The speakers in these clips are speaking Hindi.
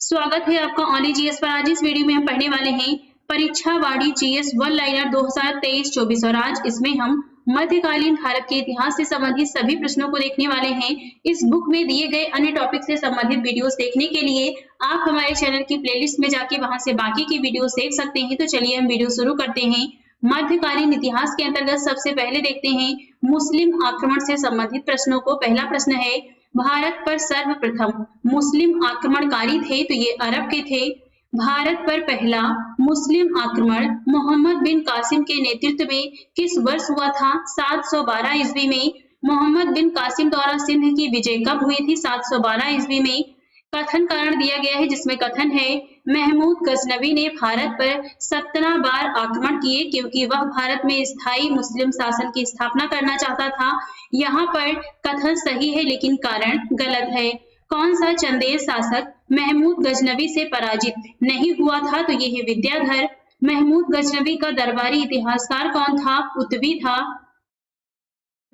स्वागत है आपका ऑनली जीएस पर। आज इस वीडियो में हम पढ़ने वाले हैं परीक्षा वाणी जीएस वन लाइनर 2023-24 और आज इसमें हम मध्यकालीन भारत के इतिहास से संबंधित सभी प्रश्नों को देखने वाले हैं। इस बुक में दिए गए अन्य टॉपिक से संबंधित वीडियोस देखने के लिए आप हमारे चैनल की प्लेलिस्ट में जाके वहां से बाकी की वीडियोस देख सकते हैं। तो चलिए हम वीडियो शुरू करते हैं। मध्यकालीन इतिहास के अंतर्गत सबसे पहले देखते हैं मुस्लिम आक्रमण से संबंधित प्रश्नों को। पहला प्रश्न है, भारत पर सर्वप्रथम मुस्लिम आक्रमणकारी थे तो ये अरब के थे। भारत पर पहला मुस्लिम आक्रमण मोहम्मद बिन कासिम के नेतृत्व में किस वर्ष हुआ था? 712 ईस्वी में। मोहम्मद बिन कासिम द्वारा सिंध की विजय कब हुई थी? 712 ईस्वी में। कथन कारण दिया गया है जिसमें कथन है महमूद गजनवी ने भारत पर 17 बार आक्रमण किए क्योंकि वह भारत में स्थायी मुस्लिम शासन की स्थापना करना चाहता था। यहाँ पर कथन सही है लेकिन कारण गलत है। कौन सा चंदेल शासक महमूद गजनवी से पराजित नहीं हुआ था? तो ये है विद्याधर। महमूद गजनवी का दरबारी इतिहासकार कौन था? उतवी था।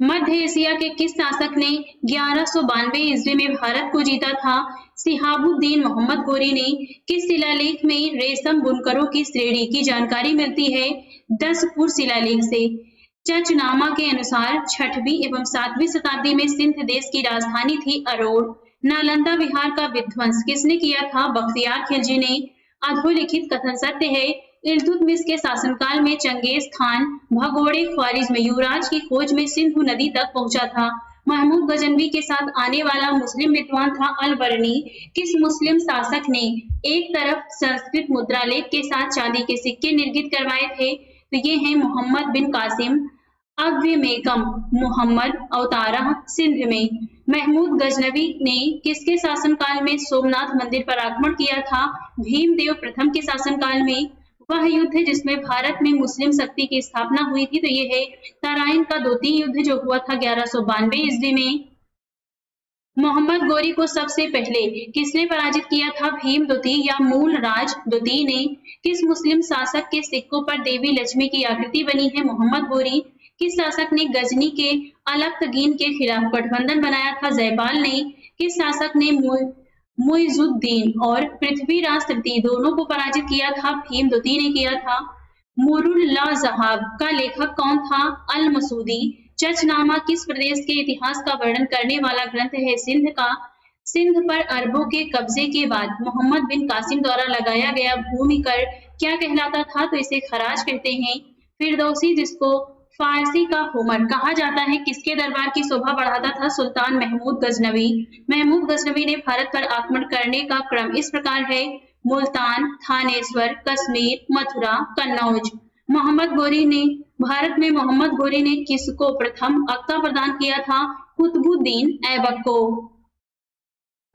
मध्य एशिया के किस शासक ने 1192 ईस्वी में भारत को जीता था? सिहाबुद्दीन मोहम्मद गोरी ने। किस शिलालेख में रेशम बुनकरों की श्रेणी की जानकारी मिलती है? दसपुर शिलालेख से। चचनामा के अनुसार 6वीं एवं 7वीं शताब्दी में सिंध देश की राजधानी थी अरोड़। नालंदा विहार का विध्वंस किसने किया था? बख्तियार खिलजी ने। अधोलिखित कथन सत्य है। इल्तुतमिश के शासनकाल में चंगेज खान भगोड़े ख्वारिज में युवराज की खोज में सिंधु नदी तक पहुंचा था। महमूद गजनवी के साथ आने वाला मुस्लिम विद्वान था अल-बरनी। किस मुस्लिम शासक ने एक तरफ संस्कृत मुद्रालेख के साथ चांदी के सिक्के निर्मित करवाए थे? तो ये हैं मोहम्मद बिन कासिम। अव्यमेकम मोहम्मद अवतारा सिंध में। महमूद गजनवी ने किसके शासनकाल में सोमनाथ मंदिर पर आक्रमण किया था? भीमदेव प्रथम के शासनकाल में। वह युद्ध जिसमें भारत में मुस्लिम शक्ति की स्थापना हुई थी तो ये है तराइन का द्वितीय युद्ध जो हुआ था 1192 ईस्वी में। मोहम्मद गोरी को सबसे पहले किसने पराजित किया था? भीम द्वितीय या मूल राज द्वितीय ने। किस मुस्लिम शासक के सिक्कों पर देवी लक्ष्मी की आकृति बनी है? मोहम्मद गोरी। किस शासक ने गजनी के अलख्तगीन के खिलाफ गठबंधन बनाया था? जयपाल ने। किस शासक ने मुइजुद्दीन और पृथ्वीराज तृतीय दोनों को पराजित किया था? भीम द्वितीय ने किया था। मुरुल्लाजहाब का लेखक कौन था? अल मसूदी। चचनामा किस प्रदेश के इतिहास का वर्णन करने वाला ग्रंथ है? सिंध का। सिंध पर अरबों के कब्जे के बाद मोहम्मद बिन कासिम द्वारा लगाया गया भूमि कर क्या कहलाता था? तो इसे खराज कहते हैं। फिरदौसी जिसको फारसी का होमर कहा जाता है किसके दरबार की शोभा बढ़ाता था? सुल्तान महमूद गजनवी। महमूद गजनवी ने भारत पर आक्रमण करने का क्रम इस प्रकार है मुल्तान, थानेश्वर, कश्मीर, मथुरा, कन्नौज। मोहम्मद गोरी ने किसको प्रथम अक्का प्रदान किया था? कुतुबुद्दीन ऐबक को।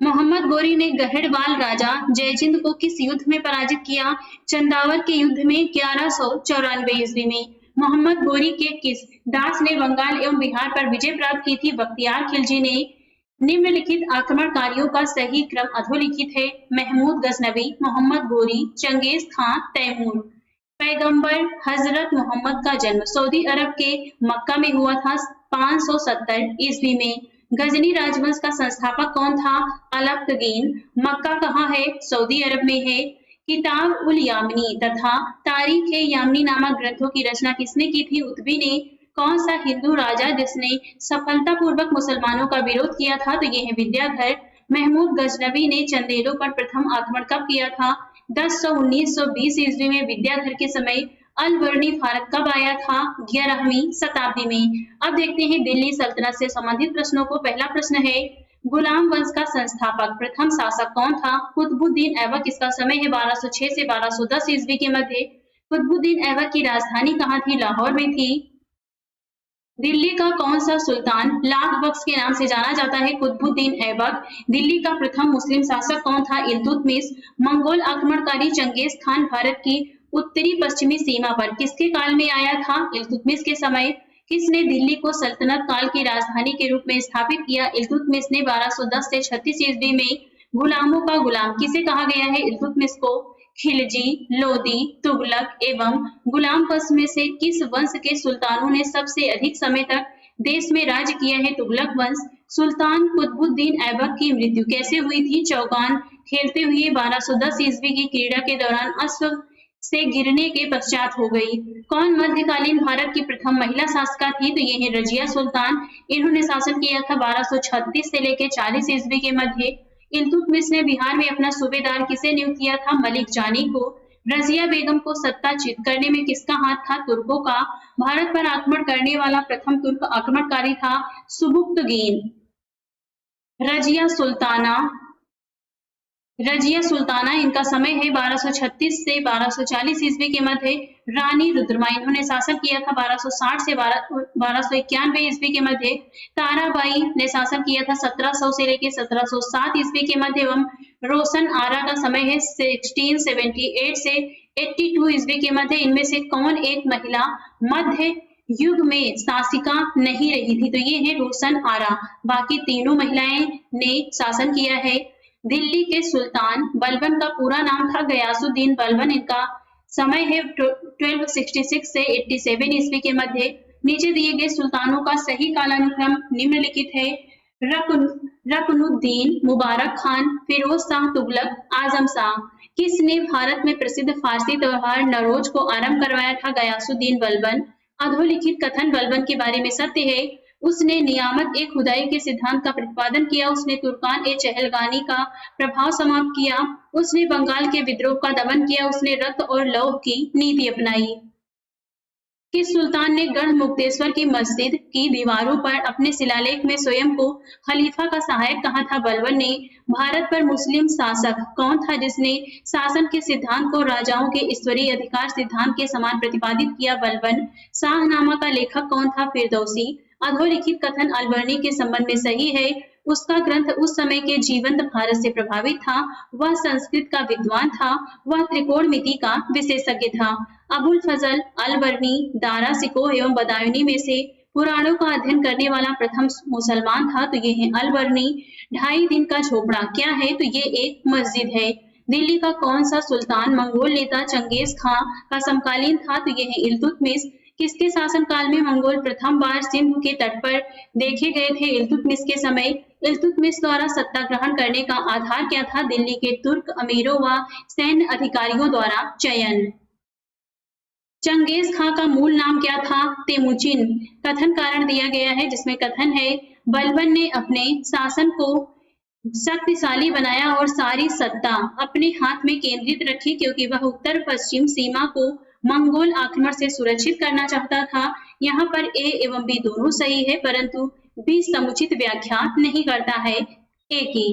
मोहम्मद गोरी ने गहड़वाल राजा जयचिंद को किस युद्ध में पराजित किया? चंदावर के युद्ध में 1194 ईस्वी में। मोहम्मद गोरी के किस दास ने बंगाल एवं बिहार पर विजय प्राप्त की थी? बख्तियार खिलजी ने। निम्नलिखित आक्रमणकारियों का सही क्रम अधोलिखित है। Mahmood Ghaznavi, Mohammad Ghori, Genghis Khan, Taimur. पैगंबर हजरत मोहम्मद का जन्म सऊदी अरब के मक्का में हुआ था 570 ईस्वी में। गजनी राजवंश का संस्थापक कौन था? अलख्तगीन। मक्का कहाँ है? सऊदी अरब में है। किताब उल यामनी तथा तारीख ए यामनी नामक ग्रंथों की रचना किसने की थी? उतवी ने। कौन सा हिंदू राजा जिसने सफलतापूर्वक मुसलमानों का विरोध किया था? तो ये है विद्याधर। महमूद गजनवी ने चंदेलों पर प्रथम आक्रमण कब किया था? 1920 ईस्वी में। विद्याधर के समय अल-बरनी भारत कब आया था? 11वीं शताब्दी में। अब देखते हैं दिल्ली सल्तनत से संबंधित प्रश्नों को। पहला प्रश्न है गुलाम वंश का संस्थापक प्रथम शासक कौन था? कुतुबुद्दीन ऐबक। इसका समय है 1206 से 1210 ईस्वी के मध्य। कुतुबुद्दीन ऐबक की राजधानी कहाँ थी? लाहौर में थी। दिल्ली का कौन सा सुल्तान लाख बख्श के नाम से जाना जाता है? कुतुबुद्दीन ऐबक। दिल्ली का प्रथम मुस्लिम शासक कौन था? इल्तुतमिश। मंगोल आक्रमणकारी चंगेज खान भारत की उत्तरी पश्चिमी सीमा पर किसके काल में आया था? इल्तुतमिश के समय। किसने दिल्ली को सल्तनत काल की राजधानी के रूप में स्थापित किया? इल्तुतमिश ने। 1210 से 36 ईस्वी में। गुलामों का गुलाम किसे कहा गया है? इल्तुतमिश को। खिलजी, लोदी, तुगलक एवं गुलाम वंश में से किस वंश के सुल्तानों ने सबसे अधिक समय तक देश में राज्य किया है? तुगलक वंश। सुल्तान कुतुबुद्दीन ऐबक की मृत्यु कैसे हुई थी? चौगान खेलते हुए 1210 ईस्वी की क्रीड़ा के दौरान अश्व से गिरने के पश्चात हो गई। कौन मध्यकालीन भारत की प्रथम महिला शासिका थी? तो ये है रजिया सुल्तान। इन्होंने शासन किया था 1236 से लेकर 40 ईस्वी के मध्य। इल्तुतमिश ने बिहार में अपना सूबेदार किसे नियुक्त किया था? मलिक जानी को। रजिया बेगम को सत्ताच्युत करने में किसका हाथ था? तुर्कों का। भारत पर आक्रमण करने वाला प्रथम तुर्क आक्रमणकारी था सुबुक्तगीन। रजिया सुल्ताना इनका समय है 1236 से 1240 ईस्वी के मध्य। रानी रुद्रमा इन्होंने शासन किया था 1260 से 1291 ईस्वी के मध्य। ताराबाई ने शासन किया था 1700 से लेकर 1707 ईस्वी के मध्य एवं रोशन आरा का समय है 1678 से 82 ईस्वी के मध्य। इनमें से कौन एक महिला मध्य युग में शासिका नहीं रही थी? तो ये है रोशन आरा। बाकी तीनों महिलाएं ने शासन किया है। दिल्ली के सुल्तान बलबन का पूरा नाम था गयासुद्दीन बलबन। इनका समय है 1266 से 87 ईस्वी के मध्य। नीचे दिए गए सुल्तानों का सही कालानुक्रम निम्नलिखित है। रकनुद्दीन, मुबारक खान, फिरोज शाह तुगलक, आजम शाह। किसने भारत में प्रसिद्ध फारसी त्योहार नवरोज को आरंभ करवाया था? गयासुद्दीन बलबन। अधोलिखित कथन बलबन के बारे में सत्य है। उसने नियामत ए खुदाई के सिद्धांत का प्रतिपादन किया। उसने तुर्कान ए चहलगानी का प्रभाव समाप्त किया। उसने बंगाल के विद्रोह का दमन किया। उसने रक्त और लौह की नीति अपनाई। किस सुल्तान ने गढ़ मुक्तेश्वर की मस्जिद की दीवारों पर अपने शिलालेख में स्वयं को खलीफा का सहायक कहा था? बलबन ने। भारत पर मुस्लिम शासक कौन था जिसने शासन के सिद्धांत को राजाओं के ईश्वरीय अधिकार सिद्धांत के समान प्रतिपादित किया? बलबन। शाहनामा का लेखक कौन था? फिरदौसी। अधोलिखित कथन अलबर्नी के संबंध में सही है। उसका ग्रंथ उस समय के जीवंत भारत से प्रभावित था। वह संस्कृत का विद्वान था। वह त्रिकोणमिति का विशेषज्ञ था। अबुल फजल अलबर्नी दारा सिकोह एवं बदायूनी में से पुराणों का अध्ययन करने वाला प्रथम मुसलमान था। तो ये है अलबर्नी। 2.5 दिन का झोपड़ा क्या है? तो ये एक मस्जिद है। दिल्ली का कौन सा सुल्तान मंगोल नेता चंगेज खां का समकालीन था? तो ये है इल्तुतमिश। किसके शासनकाल में मंगोल प्रथम बार सिंधु के तट पर देखे गए थे? इल्तुतमिश के समय। इल्तुतमिश द्वारा सत्ता ग्रहण करने का आधार क्या था? दिल्ली के तुर्क अमीरों व सैन्य अधिकारियों द्वारा चयन। चंगेज खां का मूल नाम क्या था? तेमुचिन। कथन कारण दिया गया है जिसमें कथन है बलबन ने अपने शासन को शक्तिशाली बनाया और सारी सत्ता अपने हाथ में केंद्रित रखी क्योंकि वह उत्तर पश्चिम सीमा को मंगोल आक्रमण से सुरक्षित करना चाहता था। यहाँ पर ए एवं बी दोनों सही है परंतु बी समुचित व्याख्या नहीं करता है ए की।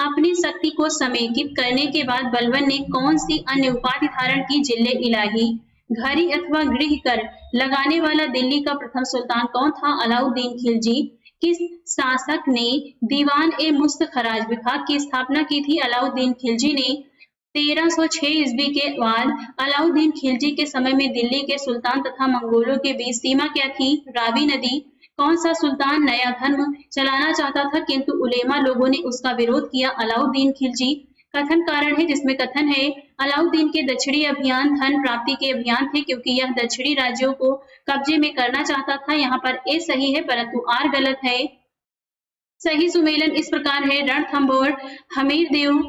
अपनी शक्ति को समेकित करने के बाद बलबन ने कौन सी अन्य उपाधि धारण की? जिले इलाही। घड़ी अथवा गृह कर लगाने वाला दिल्ली का प्रथम सुल्तान कौन था? अलाउद्दीन खिलजी। किस शासक ने दीवान ए मुस्त खराज विभाग की स्थापना की थी? अलाउद्दीन खिलजी ने। 1306 ईस्वी के बाद अलाउद्दीन खिलजी के समय में दिल्ली के सुल्तान तथा मंगोलों के बीच सीमा क्या थी? रावी नदी। कौन सा सुल्तान नया धर्म चलाना चाहता था किंतु उलेमा लोगों ने उसका विरोध किया? अलाउद्दीन खिलजी। कथन कारण है जिसमें कथन है अलाउद्दीन के दक्षिणी अभियान धन प्राप्ति के अभियान थे क्योंकि यह दक्षिणी राज्यों को कब्जे में करना चाहता था। यहाँ पर ए सही है परंतु आर गलत है। सही सुमेलन इस प्रकार है रणथंभौर हमीरदेव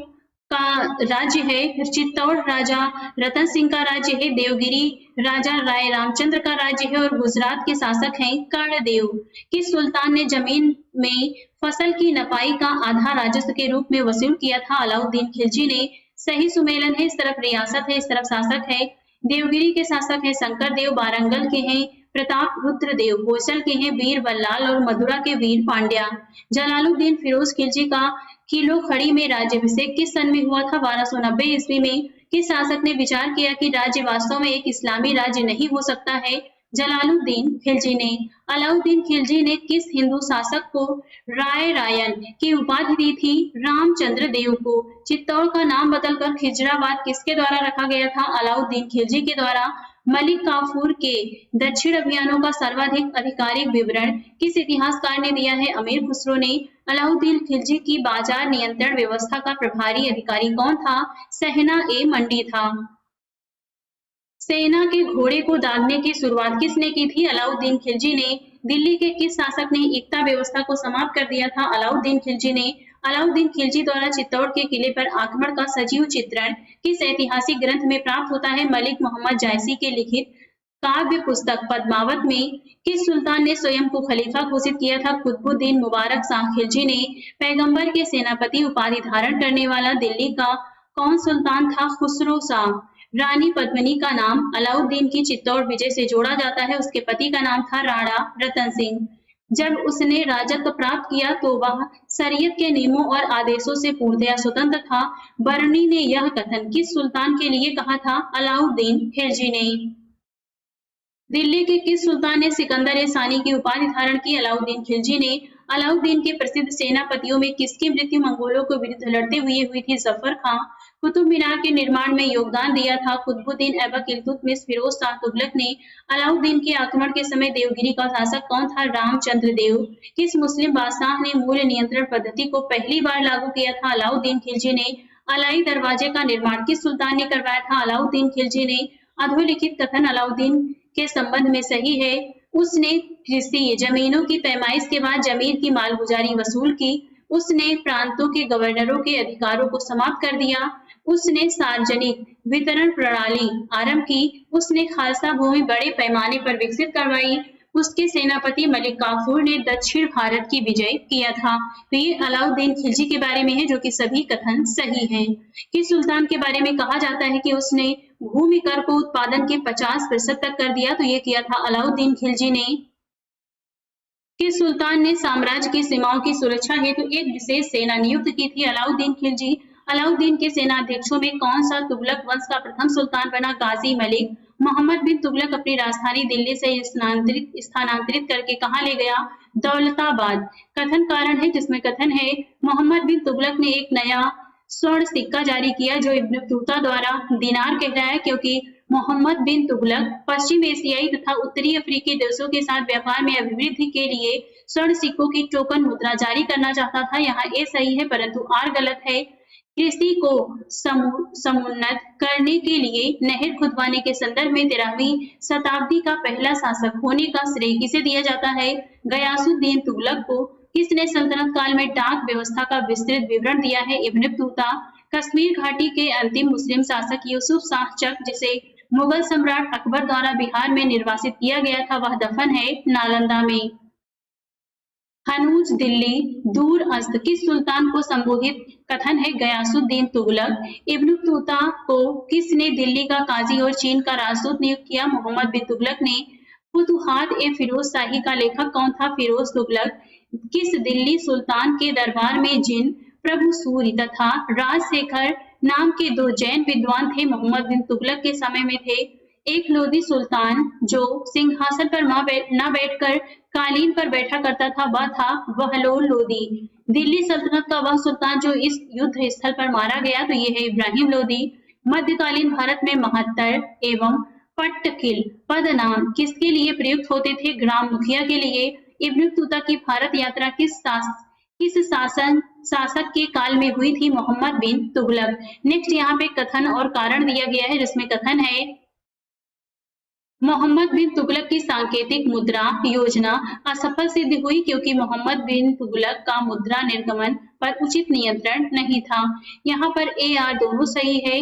का राज्य है, चित्तौड़ राजा रतन सिंह का राज्य है, देवगिरी राजा राय रामचंद्र का राज्य है और गुजरात के शासक हैं कर्णदेव। किस सुल्तान ने जमीन में फसल की नपाई का आधा राजस्व के रूप में वसूल किया था? अलाउद्दीन खिलजी ने। सही सुमेलन है, इस तरफ रियासत है, इस तरफ शासक है। देवगिरी के शासक है शंकर देव, वारंगल के हैं प्रताप रुद्र देव, होसल के हैं वीर बल्लाल और मथुरा के वीर पांड्या। जलालुद्दीन फिरोज खिलजी का किलो खड़ी में राज्याभिषेक किस सन में हुआ था? 1290 ईस्वी में। किस शासक ने विचार किया कि राज्य वास्तव में एक इस्लामी राज्य नहीं हो सकता है? जलालुद्दीन खिलजी ने। अलाउद्दीन खिलजी ने किस हिंदू शासक को राय रायन की उपाधि दी थी? रामचंद्र देव को। चित्तौड़ का नाम बदलकर खिजराबाद किसके द्वारा रखा गया था? अलाउद्दीन खिलजी के द्वारा। मलिक काफूर के दक्षिण अभियानों का सर्वाधिक आधिकारिक विवरण किस इतिहासकार ने दिया है? अमीर खुसरो ने। अलाउद्दीन खिलजी की बाजार नियंत्रण व्यवस्था का प्रभारी अधिकारी कौन था? सहना ए मंडी था। सेना के घोड़े को दागने की शुरुआत किसने की थी? अलाउद्दीन खिलजी ने। दिल्ली के किस शासक ने एकता व्यवस्था को समाप्त कर दिया था? अलाउद्दीन खिलजी ने। अलाउद्दीन खिलजी द्वारा चित्तौड़ के किले पर आक्रमण का सजीव चित्रण किस ऐतिहासिक ग्रंथ में प्राप्त होता है? मलिक मोहम्मद जायसी के लिखित काव्य पुस्तक पद्मावत में। किस सुल्तान ने स्वयं को खलीफा घोषित किया था? कुतुबुद्दीन मुबारक शाह खिलजी ने। पैगंबर के सेनापति उपाधि धारण करने वाला दिल्ली का कौन सुल्तान था? खुसरो शाह। रानी पद्मिनी का नाम अलाउद्दीन की चित्तौड़ विजय से जोड़ा जाता है। उसके पति का नाम था राणा रतन सिंह। जब उसने राजत्व प्राप्त किया तो वह शरीयत के नियमों और आदेशों से पूर्णतया स्वतंत्र था। बरनी ने यह कथन किस सुल्तान के लिए कहा था? अलाउद्दीन खिलजी ने। दिल्ली के किस सुल्तान ने सिकंदर-ए-सानी की उपाधि धारण की? अलाउद्दीन खिलजी ने। अलाउद्दीन के प्रसिद्ध सेनापतियों में किसकी मृत्यु मंगोलों के विरुद्ध लड़ते हुए हुई थी? जफर खां। कुतुब मीनार के निर्माण में योगदान दिया था कुतुबुद्दीन ऐबक इल्तुतमिश। फिरोज शाह तुगलक ने। अलाउद्दीन के आक्रमण के समय देवगिरी का शासक कौन था? रामचंद्र देव। किस मुस्लिम बादशाह ने मूल्य नियंत्रण पद्धति को पहली बार लागू किया था? अलाउद्दीन खिलजी ने। अलाई दरवाजे का निर्माण किस सुल्तान ने करवाया था? अलाउद्दीन खिलजी ने। अधोलिखित कथन अलाउद्दीन के संबंध में सही है। उसने कृषि जमीनों की पैमाइश के बाद जमीन की मालगुजारी वसूल की। उसने प्रांतों के गवर्नरों के अधिकारों को समाप्त कर दिया। उसने सार्वजनिक वितरण प्रणाली आरंभ की। उसने खालसा भूमि बड़े पैमाने पर विकसित करवाई। उसके सेनापति मलिक काफूर ने दक्षिण भारत की विजय किया था। तो ये अलाउद्दीन खिलजी के बारे में है, जो कि सभी कथन सही हैं। किस सुल्तान के बारे में कहा जाता है कि उसने भूमि कर को उत्पादन के 50% तक कर दिया? तो ये किया था अलाउद्दीन खिलजी ने। किस सुल्तान ने साम्राज्य की सीमाओं की सुरक्षा हेतु एक विशेष सेना नियुक्त की थी? अलाउद्दीन खिलजी। अलाउद्दीन के सेनाध्यक्षों में कौन सा तुगलक वंश का प्रथम सुल्तान बना? गाजी मलिक। मोहम्मद बिन तुगलक अपनी राजधानी दिल्ली से स्थानांतरित करके कहाँ ले गया? दौलताबाद। कथन कारण है, जिसमें कथन है मोहम्मद बिन तुगलक ने एक नया स्वर्ण सिक्का जारी किया जो इब्न बतूता द्वारा दीनार कहलाया, क्योंकि मोहम्मद बिन तुगलक पश्चिम एशियाई तथा उत्तरी अफ्रीकी देशों के साथ व्यापार में अभिवृद्धि के लिए स्वर्ण सिक्कों की टोकन मुद्रा जारी करना चाहता था। यहाँ ए सही है परंतु आर गलत है। कृषि को समुन्नत करने के लिए नहर खुदवाने के संदर्भ में 13वीं शताब्दी का पहला शासक होने का श्रेय किसे दिया जाता है? गयासुद्दीन तुगलक को। किसने सल्तनत काल में डाक व्यवस्था का विस्तृत विवरण दिया है? Ibn Battuta. कश्मीर घाटी के अंतिम मुस्लिम शासक यूसुफ शाह चक, जिसे मुगल सम्राट अकबर द्वारा बिहार में निर्वासित किया गया था, वह दफन है नालंदा में। हनूज दिल्ली दूर अस्त किस सुल्तान को संबोधित कथन है? गयासुद्दीन तुगलक। इब्न बतूता को किसने दिल्ली का काजी और चीन का राजदूत नियुक्त किया? मोहम्मद बिन तुगलक ने। फुतुहात ए फिरोज शाही का लेखक कौन था? फिरोज तुगलक। किस दिल्ली सुल्तान के दरबार में जिन प्रभु सूर्य तथा राजशेखर नाम के 2 जैन विद्वान थे, मोहम्मद बिन तुगलक के समय में थे? एक लोधी सुल्तान जो सिंहासन पर न बैठकर कालीन पर बैठा करता था, वह था बहलोल लोदी। दिल्ली सल्तनत का वह सुल्तान जो इस युद्ध स्थल पर मारा गया, तो ये है इब्राहिम लोदी। मध्यकालीन भारत में महत्तर एवं पट्टकिल पद नाम किसके लिए प्रयुक्त होते थे? ग्राम मुखिया के लिए। इब्न बतूता की भारत यात्रा किस शासक के काल में हुई थी? मोहम्मद बिन तुगलक। नेक्स्ट यहाँ पे कथन और कारण दिया गया है, जिसमें कथन है मोहम्मद बिन तुगलक की सांकेतिक मुद्रा योजना असफल सिद्ध हुई क्योंकि मोहम्मद बिन तुगलक का मुद्रा निर्गमन पर उचित नियंत्रण नहीं था। यहाँ पर ए आर दोनों सही है।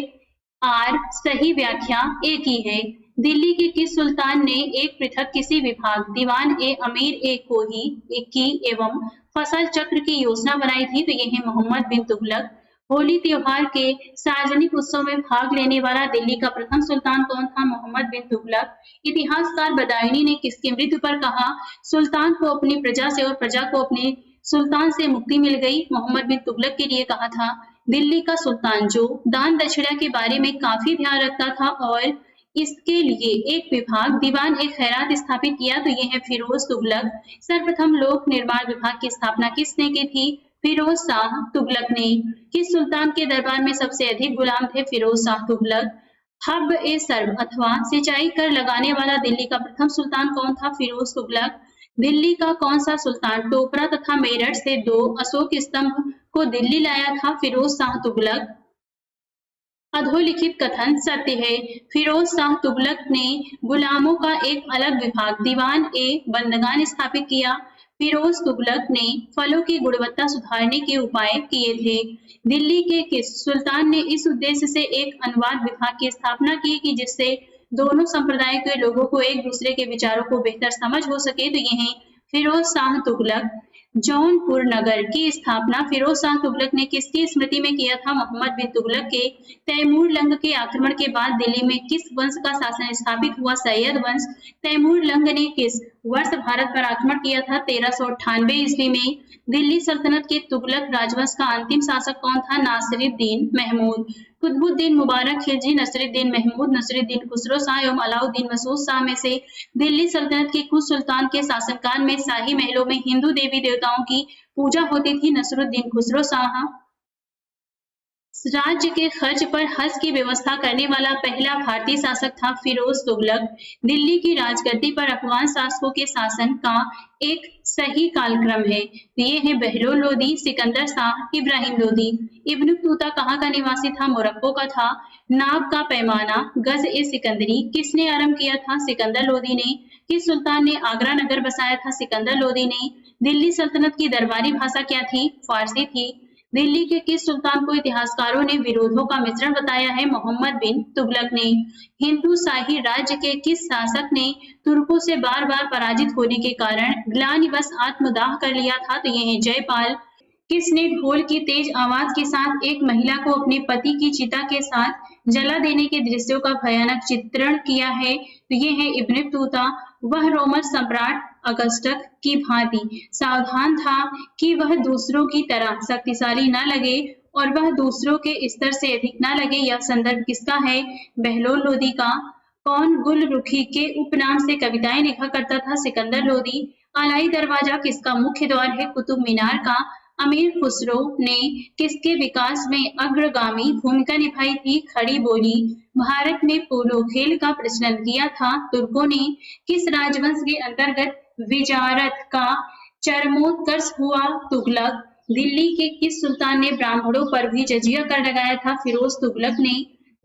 आर सही व्याख्या एक ही है। दिल्ली के किस सुल्तान ने एक पृथक किसी विभाग दीवान ए अमीर ए कोही की एवं फसल चक्र की योजना बनाई थी? तो ये है मोहम्मद बिन तुगलक। होली त्योहार के सार्वजनिक उत्सव में भाग लेने वाला दिल्ली का प्रथम सुल्तान कौन था? मोहम्मद बिन तुगलक। इतिहासकार बदायूनी ने किसकी मृत्यु पर कहा? सुल्तान को अपनी प्रजा से और प्रजा को अपने सुल्तान से मुक्ति मिल गई। मोहम्मद बिन तुगलक के लिए कहा था। दिल्ली का सुल्तान जो दान दक्षिणा के बारे में काफी ध्यान रखता था और इसके लिए एक विभाग दीवान ए खैरात स्थापित किया, तो ये है फिरोज तुगलक। सर्वप्रथम लोक निर्माण विभाग की स्थापना किसने की थी? फिरोज शाह तुगलक ने। किस सुल्तान के दरबार में सबसे अधिक गुलाम थे? फिरोज शाह तुगलक। हब ए सर्व अथवा सिंचाई कर लगाने वाला दिल्ली का प्रथम सुल्तान कौन था? फिरोज तुगलक। दिल्ली का कौन सा सुल्तान टोपरा तथा मेरठ से 2 अशोक स्तंभ को दिल्ली लाया था? फिरोज शाह तुगलक। अधोलिखित कथन सत्य है। फिरोज शाह तुगलक ने गुलामों का एक अलग विभाग दीवान ए बंदगान स्थापित किया। फिरोज तुगलक ने फलों की गुणवत्ता सुधारने के उपाय किए थे। दिल्ली के किस सुल्तान ने इस उद्देश्य से एक अनुवाद विभाग की स्थापना की कि जिससे दोनों संप्रदाय के लोगों को एक दूसरे के विचारों को बेहतर समझ हो सके? तो ये हैं फिरोज शाह तुगलक। जौनपुर नगर की स्थापना फिरोज शाह तुगलक ने किसकी स्मृति में किया था? मोहम्मद बिन तुगलक के। तैमूर लंग के आक्रमण के बाद दिल्ली में किस वंश का शासन स्थापित हुआ? सैयद वंश। तैमूर लंग ने किस वर्ष भारत पर आक्रमण किया था? 1398 ईस्वी में। दिल्ली सल्तनत के तुगलक राजवंश का अंतिम शासक कौन था? नासिरुद्दीन महमूद। कुतुबुद्दीन मुबारक खिलजी, नसीरुद्दीन महमूद, नसीरुद्दीन खुसरो शाह एवं अलाउद्दीन मसूद शाह में से दिल्ली सल्तनत के कुछ सुल्तान के शासनकाल में शाही महलों में हिंदू देवी देवताओं की पूजा होती थी? नसीरुद्दीन खुसरो शाह। राज्य के खर्च पर हज की व्यवस्था करने वाला पहला भारतीय शासक था फिरोज तुगलक। दिल्ली की राजगद्दी पर अफगान शासकों के शासन का एक सही कालक्रम है। ये है बहलोल लोदी, सिकंदर शाह, इब्राहिम लोदी। इब्न तूता कहाँ का निवासी था? मोरक्को का था। नाब का पैमाना गज ए सिकंदरी किसने आरंभ किया था? सिकंदर लोदी ने। किस सुल्तान ने आगरा नगर बसाया था? सिकंदर लोदी ने। दिल्ली सल्तनत की दरबारी भाषा क्या थी? फारसी थी। दिल्ली के किस सुल्तान को इतिहासकारों ने विरोधों का मिश्रण बताया है? मोहम्मद बिन तुगलक ने। हिंदू शाही राज्य के किस शासक ने तुर्कों से बार बार पराजित होने के कारण ग्लानिवश आत्मदाह कर लिया था? तो ये है जयपाल। किसने ढोल की तेज आवाज के साथ एक महिला को अपने पति की चिता के साथ जला देने के दृश्यों का भयानक चित्रण किया है? तो ये है इब्न तूता। वह रोमन सम्राट अगस्टस की भांति सावधान था कि वह दूसरों की तरह शक्तिशाली न लगे और वह दूसरों के स्तर से अधिक न लगे। यह संदर्भ किसका है? बहलोल लोदी का। कौन गुलरुखी के उपनाम से कविताएं लिखा करता था? सिकंदर लोदी। अलाई दरवाजा किसका मुख्य द्वार है? कुतुब मीनार का। अमीर खुसरो ने किसके विकास में अग्रगामी भूमिका निभाई थी? खड़ी बोली। भारत में पोलो खेल का प्रचलन किया था? तुर्कों ने। किस राजवंश के अंतर्गत विजारत का चरमोत्कर्ष हुआ? तुगलक। दिल्ली के किस सुल्तान ने ब्राह्मणों पर भी जजिया कर लगाया था? फिरोज तुगलक ने।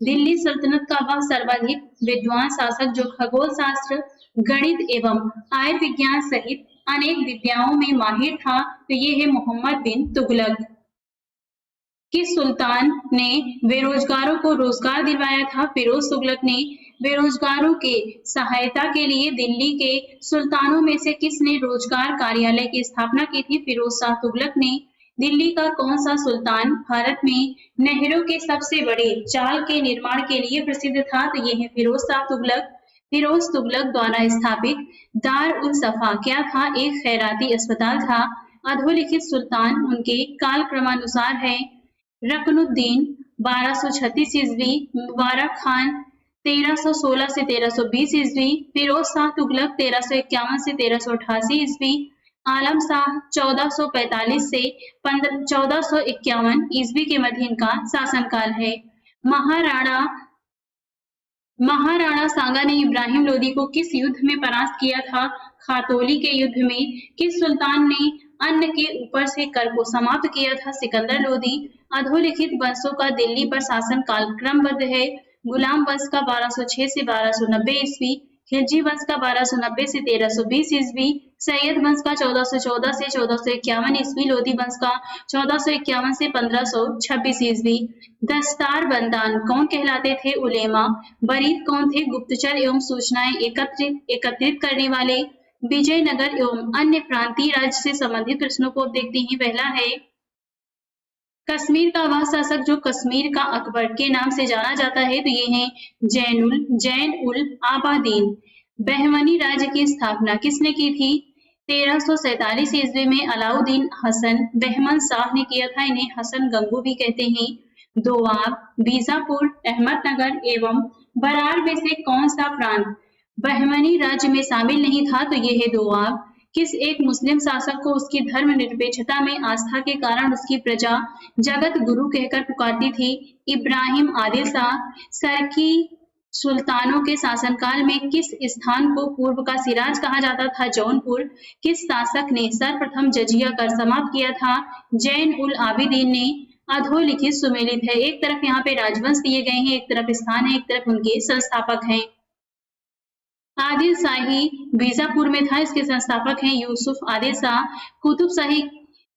दिल्ली सल्तनत का वह सर्वाधिक विद्वान शासक जो खगोल शास्त्र, गणित एवं आय विज्ञान सहित अनेक विद्याओं में माहिर था? तो ये है मोहम्मद बिन तुगलक। किस सुल्तान ने बेरोजगारों को रोजगार दिलवाया था? फिरोज तुगलक ने। बेरोजगारों के सहायता के लिए दिल्ली के सुल्तानों में से किसने रोजगार कार्यालय की स्थापना की थी? फिरोज शाह तुगलक ने। दिल्ली का कौन सा सुल्तान भारत में नहरों के सबसे बड़े जाल के निर्माण के लिए प्रसिद्ध था? तो ये है फिरोज शाह तुगलक। फिरोज तुगलक द्वारा स्थापित दार उल सफा क्या था? एक खैराती अस्पताल था। अधोलिखित सुल्तान उनके काल क्रमानुसार है। रकनुद्दीन 1236 ईस्वी, मुबारक खान 1316 से 1320 ईस्वी, फिरोज शाह तुगलक 1351 से 1388 ईस्वी, आलम शाह 1445 से 1451 ईस्वी के मध्य इनका शासनकाल है। महाराणा सांगा ने इब्राहिम लोदी को किस युद्ध में परास्त किया था? खातौली के युद्ध में। किस सुल्तान ने अन्न के ऊपर से कर को समाप्त किया था? सिकंदर लोदी। अधोलिखित वंशों का दिल्ली पर शासन काल क्रमबद्ध है। गुलाम वंश का 1206 से 1290 ईस्वी, खिलजी वंश का 1290 से 1320 ईस्वी, सैयद वंश का 1414 से 1451 ईस्वी, लोधी वंश का 1451 से 1526 ईस्वी। दस्तार बंदान कौन कहलाते थे? उलेमा। बरीद कौन थे? गुप्तचर एवं सूचनाएं एकत्रित करने वाले। विजयनगर एवं अन्य प्रांतीय राज्य से संबंधित प्रश्नों को देखते हैं। पहला है कश्मीर का वह शासक जो कश्मीर का अकबर के नाम से जाना जाता है? तो ये है जैन उल आबादीन। बहमनी राज्य की स्थापना किसने की थी? 1347 ईस्वी में अलाउद्दीन हसन बहमन शाह ने किया था। इन्हें हसन गंगू भी कहते हैं। दोआब, बीजापुर, अहमदनगर एवं बरार में से कौन सा प्रांत बहमनी राज्य में शामिल नहीं था? तो ये है दोआब। किस एक मुस्लिम शासक को उसकी धर्मनिरपेक्षता में आस्था के कारण उसकी प्रजा जगत गुरु कहकर पुकारती थी? इब्राहिम आदिल शाह। सरकी सुल्तानों के शासनकाल में किस स्थान को पूर्व का सिराज कहा जाता था? जौनपुर। किस शासक ने सर्वप्रथम जजिया कर समाप्त किया था? जैन उल आबिदीन ने। अधोलिखित सुमेलित है। एक तरफ यहाँ पे राजवंश दिए गए हैं, एक तरफ स्थान है, एक तरफ उनके संस्थापक हैं। आदिल शाही बीजापुर में था, इसके संस्थापक हैं यूसुफ आदिल शाह। कुतुब शाही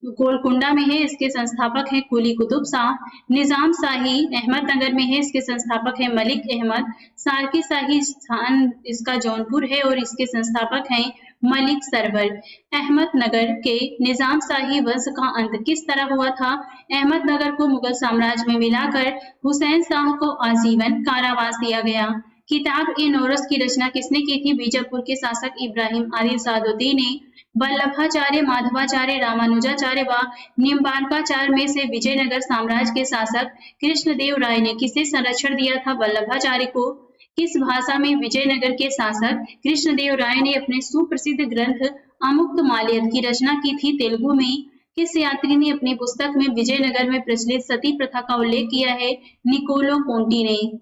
गोलकुंडा में है, इसके संस्थापक हैं कुली कुतुब शाह। निजाम शाही अहमदनगर में है, इसके संस्थापक हैं मलिक अहमद। सारकी शाही स्थान इसका जौनपुर है और इसके संस्थापक हैं मलिक सरवर। अहमदनगर के निजाम शाही वंश का अंत किस तरह हुआ था? अहमदनगर को मुगल साम्राज्य में मिलाकर हुसैन शाह को आजीवन कारावास दिया गया। किताब ए नौरस की रचना किसने की थी? बीजापुर के शासक इब्राहिम आदिल सादुद्दीन ने। वल्लभाचार्य, माधवाचार्य, रामानुजाचार्य व निम्बार्काचार्य में से विजयनगर साम्राज्य के शासक कृष्णदेव राय ने किसे संरक्षण दिया था? वल्लभाचार्य को। किस भाषा में विजयनगर के शासक कृष्णदेव राय ने अपने सुप्रसिद्ध ग्रंथ अमुक्तमाल्यद की रचना की थी? तेलुगु में। किस यात्री ने अपनी पुस्तक में विजयनगर में प्रचलित सती प्रथा का उल्लेख किया है? निकोलो पोंटी ने।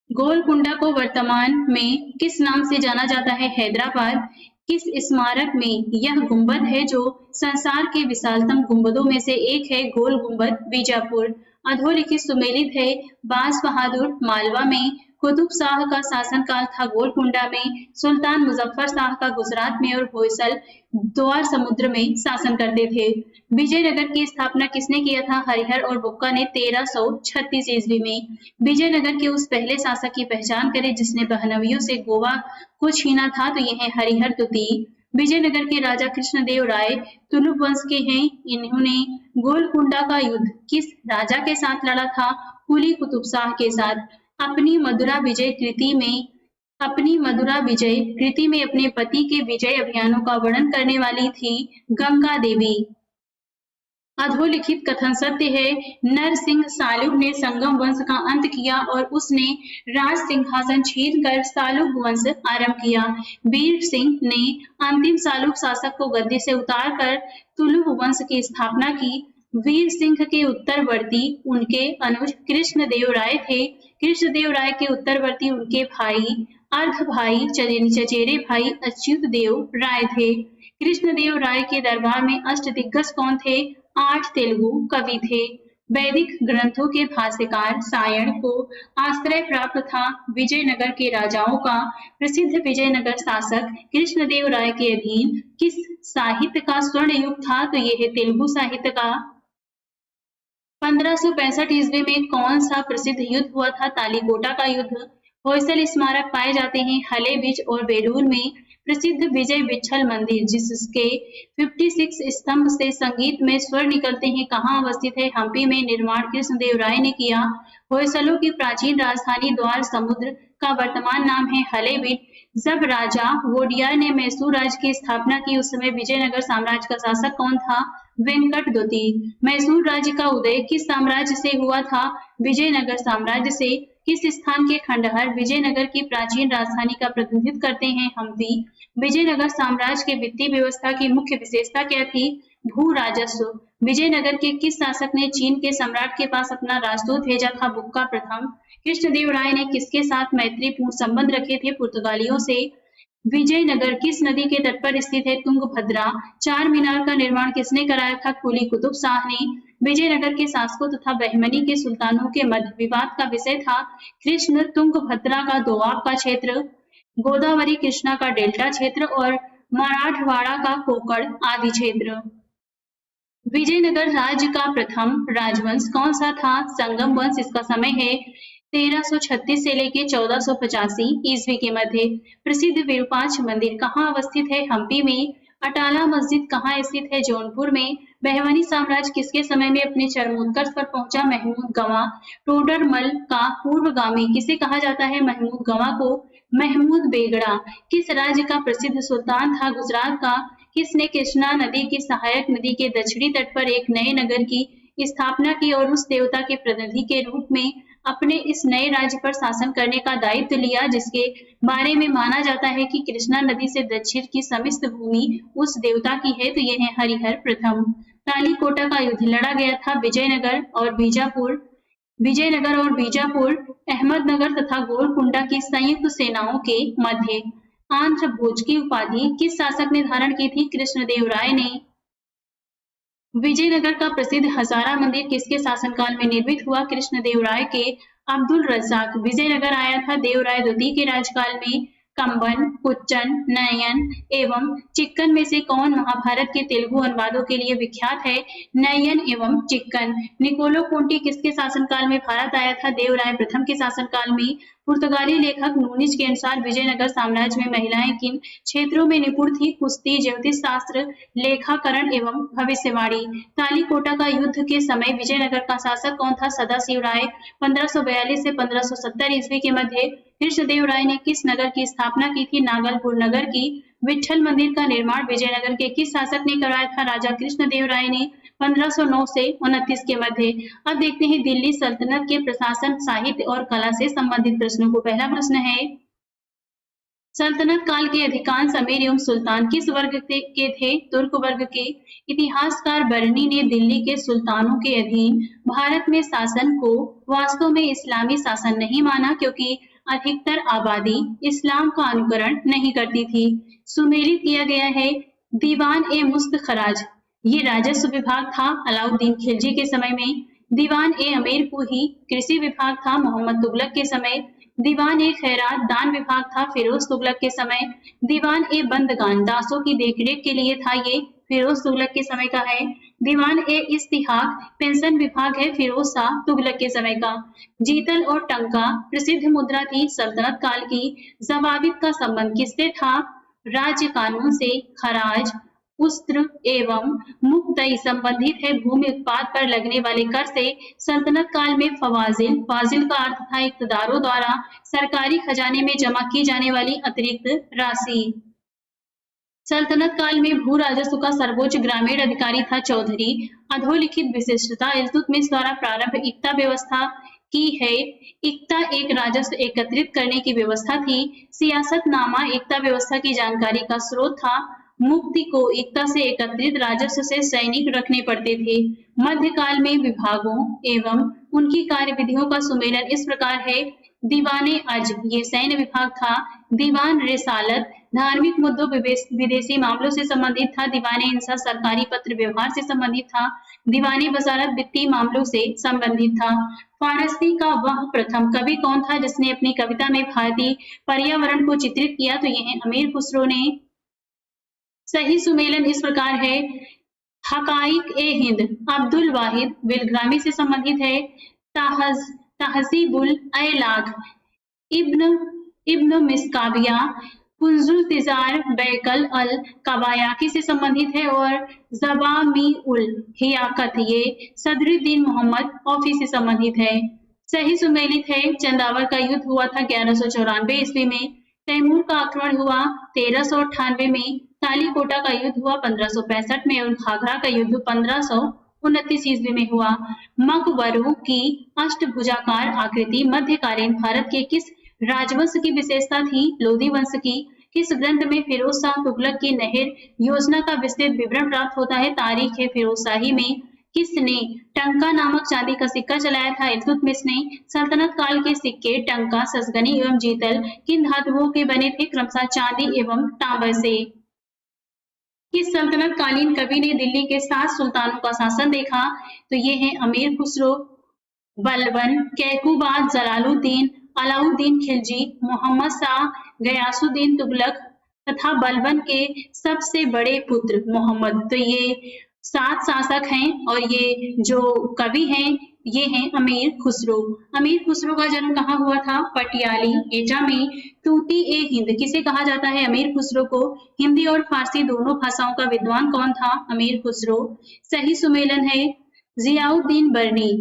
गोलकुंडा को वर्तमान में किस नाम से जाना जाता है? हैदराबाद। किस स्मारक में यह गुंबद है जो संसार के विशालतम गुंबदों में से एक है? गोल गुंबद, बीजापुर। अधोलिखित सुमेलित है बाज बहादुर मालवा में। कुतुब शाह का शासनकाल था गोलकुंडा में। सुल्तान मुजफ्फर शाह का गुजरात में और होयसल द्वार समुद्र में शासन करते थे। विजयनगर की स्थापना किसने किया था? हरिहर और बुक्का ने 1336 ईस्वी में। विजयनगर के उस पहले शासक की पहचान करें जिसने बहनवियों से गोवा को छीना था, तो यह है हरिहर द्वितीय। विजयनगर के राजा कृष्णदेव राय तुलुक वंश के हैं। इन्होंने गोलकुंडा का युद्ध किस राजा के साथ लड़ा था? कुली कुतुब शाह के साथ। अपनी मदुरा विजय कृति में अपने पति के विजय अभियानों का वर्णन करने वाली थी गंगा देवी। अधोलिखित कथन सत्य है। नरसिंह सालुग ने संगम वंश का अंत किया और उसने राज सिंहासन छीनकर सालुग वंश आरंभ किया। वीर सिंह ने अंतिम सालुग शासक को गद्दी से उतारकर तुलुक वंश की स्थापना की। वीर सिंह के उत्तरवर्ती उनके अनुज कृष्णदेव राय थे। कृष्णदेव राय के उत्तरवर्ती उनके भाई अर्ध भाई चचेरे भाई अच्युत देव राय थे। कृष्णदेव राय के दरबार में अष्टदिग्गज कौन थे? 8 तेलुगु कवि थे। वैदिक ग्रंथों के भाष्यकार सायण को आश्रय प्राप्त था विजयनगर के राजाओं का। प्रसिद्ध विजयनगर शासक कृष्णदेव राय के अधीन किस साहित्य का स्वर्ण युग था? तो यह है तेलुगु साहित्य का। 1565 ईस्वी में कौन सा प्रसिद्ध युद्ध हुआ था? तालीकोटा का युद्ध। होयसल स्मारक पाए जाते हैं हले बीच और बेलूर में। प्रसिद्ध विजय विठल मंदिर जिसके 56 स्तंभ से संगीत में स्वर निकलते हैं कहाँ अवस्थित है? हम्पी में। निर्माण कृष्णदेव राय ने किया। होयसलों की प्राचीन राजधानी द्वार समुद्र का वर्तमान नाम है हलेबीड। जब राजा वोडियार ने मैसूर राज्य की स्थापना की उस समय विजयनगर साम्राज्य का शासक कौन था? वेंकट द्वितीय। मैसूर राज्य का उदय किस साम्राज्य से हुआ था? विजयनगर साम्राज्य से। किस स्थान के खंडहर विजयनगर की प्राचीन राजधानी का प्रतिनिधित्व करते हैं? हम्पी। विजयनगर साम्राज्य के वित्तीय व्यवस्था की मुख्य विशेषता क्या थी? भू राजस्व। विजयनगर के किस शासक ने चीन के सम्राट के पास अपना राजदूत भेजा था? बुक्का प्रथम। कृष्णदेव राय ने किसके साथ मैत्रीपूर्ण संबंध रखे थे? पुर्तगालियों से। विजयनगर किस नदी के तट पर स्थित है? तुंगभद्रा। चार मीनार का निर्माण किसने कराया था? कुली कुतुब शाह ने। विजयनगर के शासकों तथा बहमनी के सुल्तानों के मध्य विवाद का विषय था कृष्ण तुंगभद्रा का दोआब का क्षेत्र, गोदावरी कृष्णा का डेल्टा क्षेत्र और मराठवाड़ा का कोकण आदि क्षेत्र। विजयनगर राज्य का प्रथम राजवंश कौन सा था? संगम वंश। इसका समय है 1336 से लेकर 1485 ईस्वी के मध्य। प्रसिद्ध विरूपाक्ष मंदिर कहाँ अवस्थित है? हम्पी में। अटाला मस्जिद कहाँ स्थित है? जौनपुर में। बहमनी साम्राज्य किसके समय में अपने चरमोत्कर्ष पर पहुंचा? महमूद गंवा। टोडरमल का पूर्वगामी किसे कहा जाता है? महमूद गंवा को। महमूद बेगड़ा किस राज्य का प्रसिद्ध सुल्तान था? गुजरात का। किसने कृष्णा नदी की सहायक नदी के दक्षिणी तट पर एक नए नगर की स्थापना की और उस देवता के प्रतिनिधि के रूप में अपने इस नए राज्य पर शासन करने का दायित्व लिया, जिसके बारे में माना जाता है कि कृष्णा नदी से दक्षिण की समस्त भूमि उस देवता की है? तो यह है हरिहर प्रथम। तालीकोटा का युद्ध लड़ा गया था विजयनगर और बीजापुर, अहमदनगर तथा गोलकुंडा की संयुक्त सेनाओं के मध्य। आंध्र भोज की उपाधि किस शासक ने धारण की थी? कृष्णदेव राय ने। विजयनगर का प्रसिद्ध हजारा मंदिर किसके शासनकाल में निर्मित हुआ? कृष्णदेव राय के। अब्दुल रज्जाक विजयनगर आया था देवराय द्वितीय के राजकाल में। कंबन, कुच्चन, नयन एवं चिक्कन में से कौन महाभारत के तेलुगु अनुवादों के लिए विख्यात है? नयन एवं चिक्कन। निकोलो कोंटी किसके शासनकाल में भारत आया था? देवराय प्रथम के शासनकाल में। पुर्तगाली लेखक नूनिज के अनुसार विजयनगर साम्राज्य में महिलाएं किन क्षेत्रों में निपुण थी? कुश्ती, ज्योतिष शास्त्र, लेखाकरण एवं भविष्यवाणी। तालीकोटा का युद्ध के समय विजयनगर का शासक कौन था? सदाशिव राय। 1542 से 1570 ईस्वी के मध्य कृष्णदेव राय ने किस नगर की स्थापना की थी? नागलपुर नगर की। विट्ठल मंदिर का निर्माण विजयनगर के किस शासक ने करवाया था? राजा कृष्णदेव राय ने। 1509 से 29 के मध्य। अब देखते हैं दिल्ली सल्तनत के प्रशासन, साहित्य और कला से संबंधित प्रश्नों को। पहला प्रश्न है, सल्तनत काल के अधिकांश अमीर एवं सुल्तान किस वर्ग के थे? तुर्क वर्ग के। इतिहासकार बर्नी ने दिल्ली के सुल्तानों के अधीन भारत में शासन को वास्तव में इस्लामी शासन नहीं माना, क्योंकि अधिकतर आबादी इस्लाम का अनुकरण नहीं करती थी। सुमेलित किया गया है दीवान ए मुस्त खराज, ये राजस्व विभाग था अलाउद्दीन खिलजी के समय में। दीवान ए अमीर कुही कृषि विभाग था मोहम्मद तुगलक के समय। दीवान ए खैरात दान विभाग था फिरोज तुगलक के समय। दीवान ए बंदगान दासों की देखरेख के लिए था, ये फिरोज तुगलक के समय का है। दीवान ए इस्तिहाक पेंशन विभाग है फिरोज शाह तुगलक के समय का। जीतल और टंका प्रसिद्ध मुद्रा थी सल्तनत काल की। जवाबित का संबंध किससे था? राज्य कानून से। खराज, उस्त्र एवं मुक्तई संबंधित है भूमि उत्पाद पर लगने वाले कर से। सल्तनत काल में फवाजिल, फाजिल का अर्थ था इक्तदारों द्वारा सरकारी खजाने में जमा की जाने वाली अतिरिक्त राशि। सल्तनत काल में भू राजस्व का सर्वोच्च ग्रामीण अधिकारी था चौधरी। अधोलिखित विशिष्टता इल्तुतमिश द्वारा प्रारंभ इक्ता व्यवस्था की है। इक्ता एक राजस्व एकत्रित करने की व्यवस्था थी। सियासतनामा इक्ता व्यवस्था की जानकारी का स्रोत था। मुक्ति को इक्ता से एकत्रित राजस्व से सैनिक रखने पड़ते थे। मध्यकाल में विभागों एवं उनकी कार्यविधियों का सुमेलन इस प्रकार है। दीवाने अज, ये सैन्य विभाग था। दीवान रिसालत धार्मिक मुद्दों विदेशी मामलों से संबंधित था। दीवाने इंसाफ सरकारी पत्र व्यवहार से संबंधित था। दीवाने वजारत वित्तीय मामलों से संबंधित था। फारसी का वह प्रथम कवि कौन था जिसने अपनी कविता में भारतीय पर्यावरण को चित्रित किया? तो यह अमीर खुसरो ने। सही सुमेलन इस प्रकार है। हकाइक ए हिंद अब्दुल वाहिद बिलग्रामी से संबंधित है। तहजीबुल ऐलाक इब्न मिस्काबिया कुंजुल तिजार बैकल अल कबायाकी से संबंधित है। और जबामी उल हियाकत ये सदरुद्दीन मोहम्मद औफी से संबंधित है। सही सुमेलित है। चंदावर का युद्ध हुआ था 1194 ईस्वी में। तैमूर का आक्रमण हुआ 1398 में। तालीकोटा का युद्ध हुआ 1565 में और घाघरा का युद्ध 1529 ईस्वी में हुआ। मकबरों की अष्टभुजाकार आकृति मध्यकालीन भारत के किस राजवंश की विशेषता थी? लोधी वंश की। किस ग्रंथ में फिरोज शाह तुगलक की नहर योजना का विस्तृत विवरण प्राप्त होता है? तारीख है फिरोजशाही में। किसने टंका नामक चांदी का सिक्का चलाया था? इल्तुतमिश ने। सल्तनत काल के सिक्के टंका, ससगनी एवं जीतल किन धातुओं के बने थे? क्रमशः चांदी एवं तांबा से। किस सल्तनत कालीन कवि ने दिल्ली के 7 सुल्तानों का शासन देखा? तो ये है अमीर खुसरो, बलबन, कैकूबाद, जलालुद्दीन, अलाउद्दीन खिलजी, मोहम्मद शाह, गयासुद्दीन तुगलक तथा बलबन के सबसे बड़े पुत्र मोहम्मद। तो ये 7 शासक हैं और ये जो कवि हैं ये हैं अमीर खुसरो। अमीर खुसरो का जन्म कहाँ हुआ था? पटियाली एटा में। तूती ए हिंद किसे कहा जाता है? अमीर खुसरो को। हिंदी और फारसी दोनों भाषाओं का विद्वान कौन था? अमीर खुसरो। सही सुमेलन है। जियाउद्दीन बर्नी,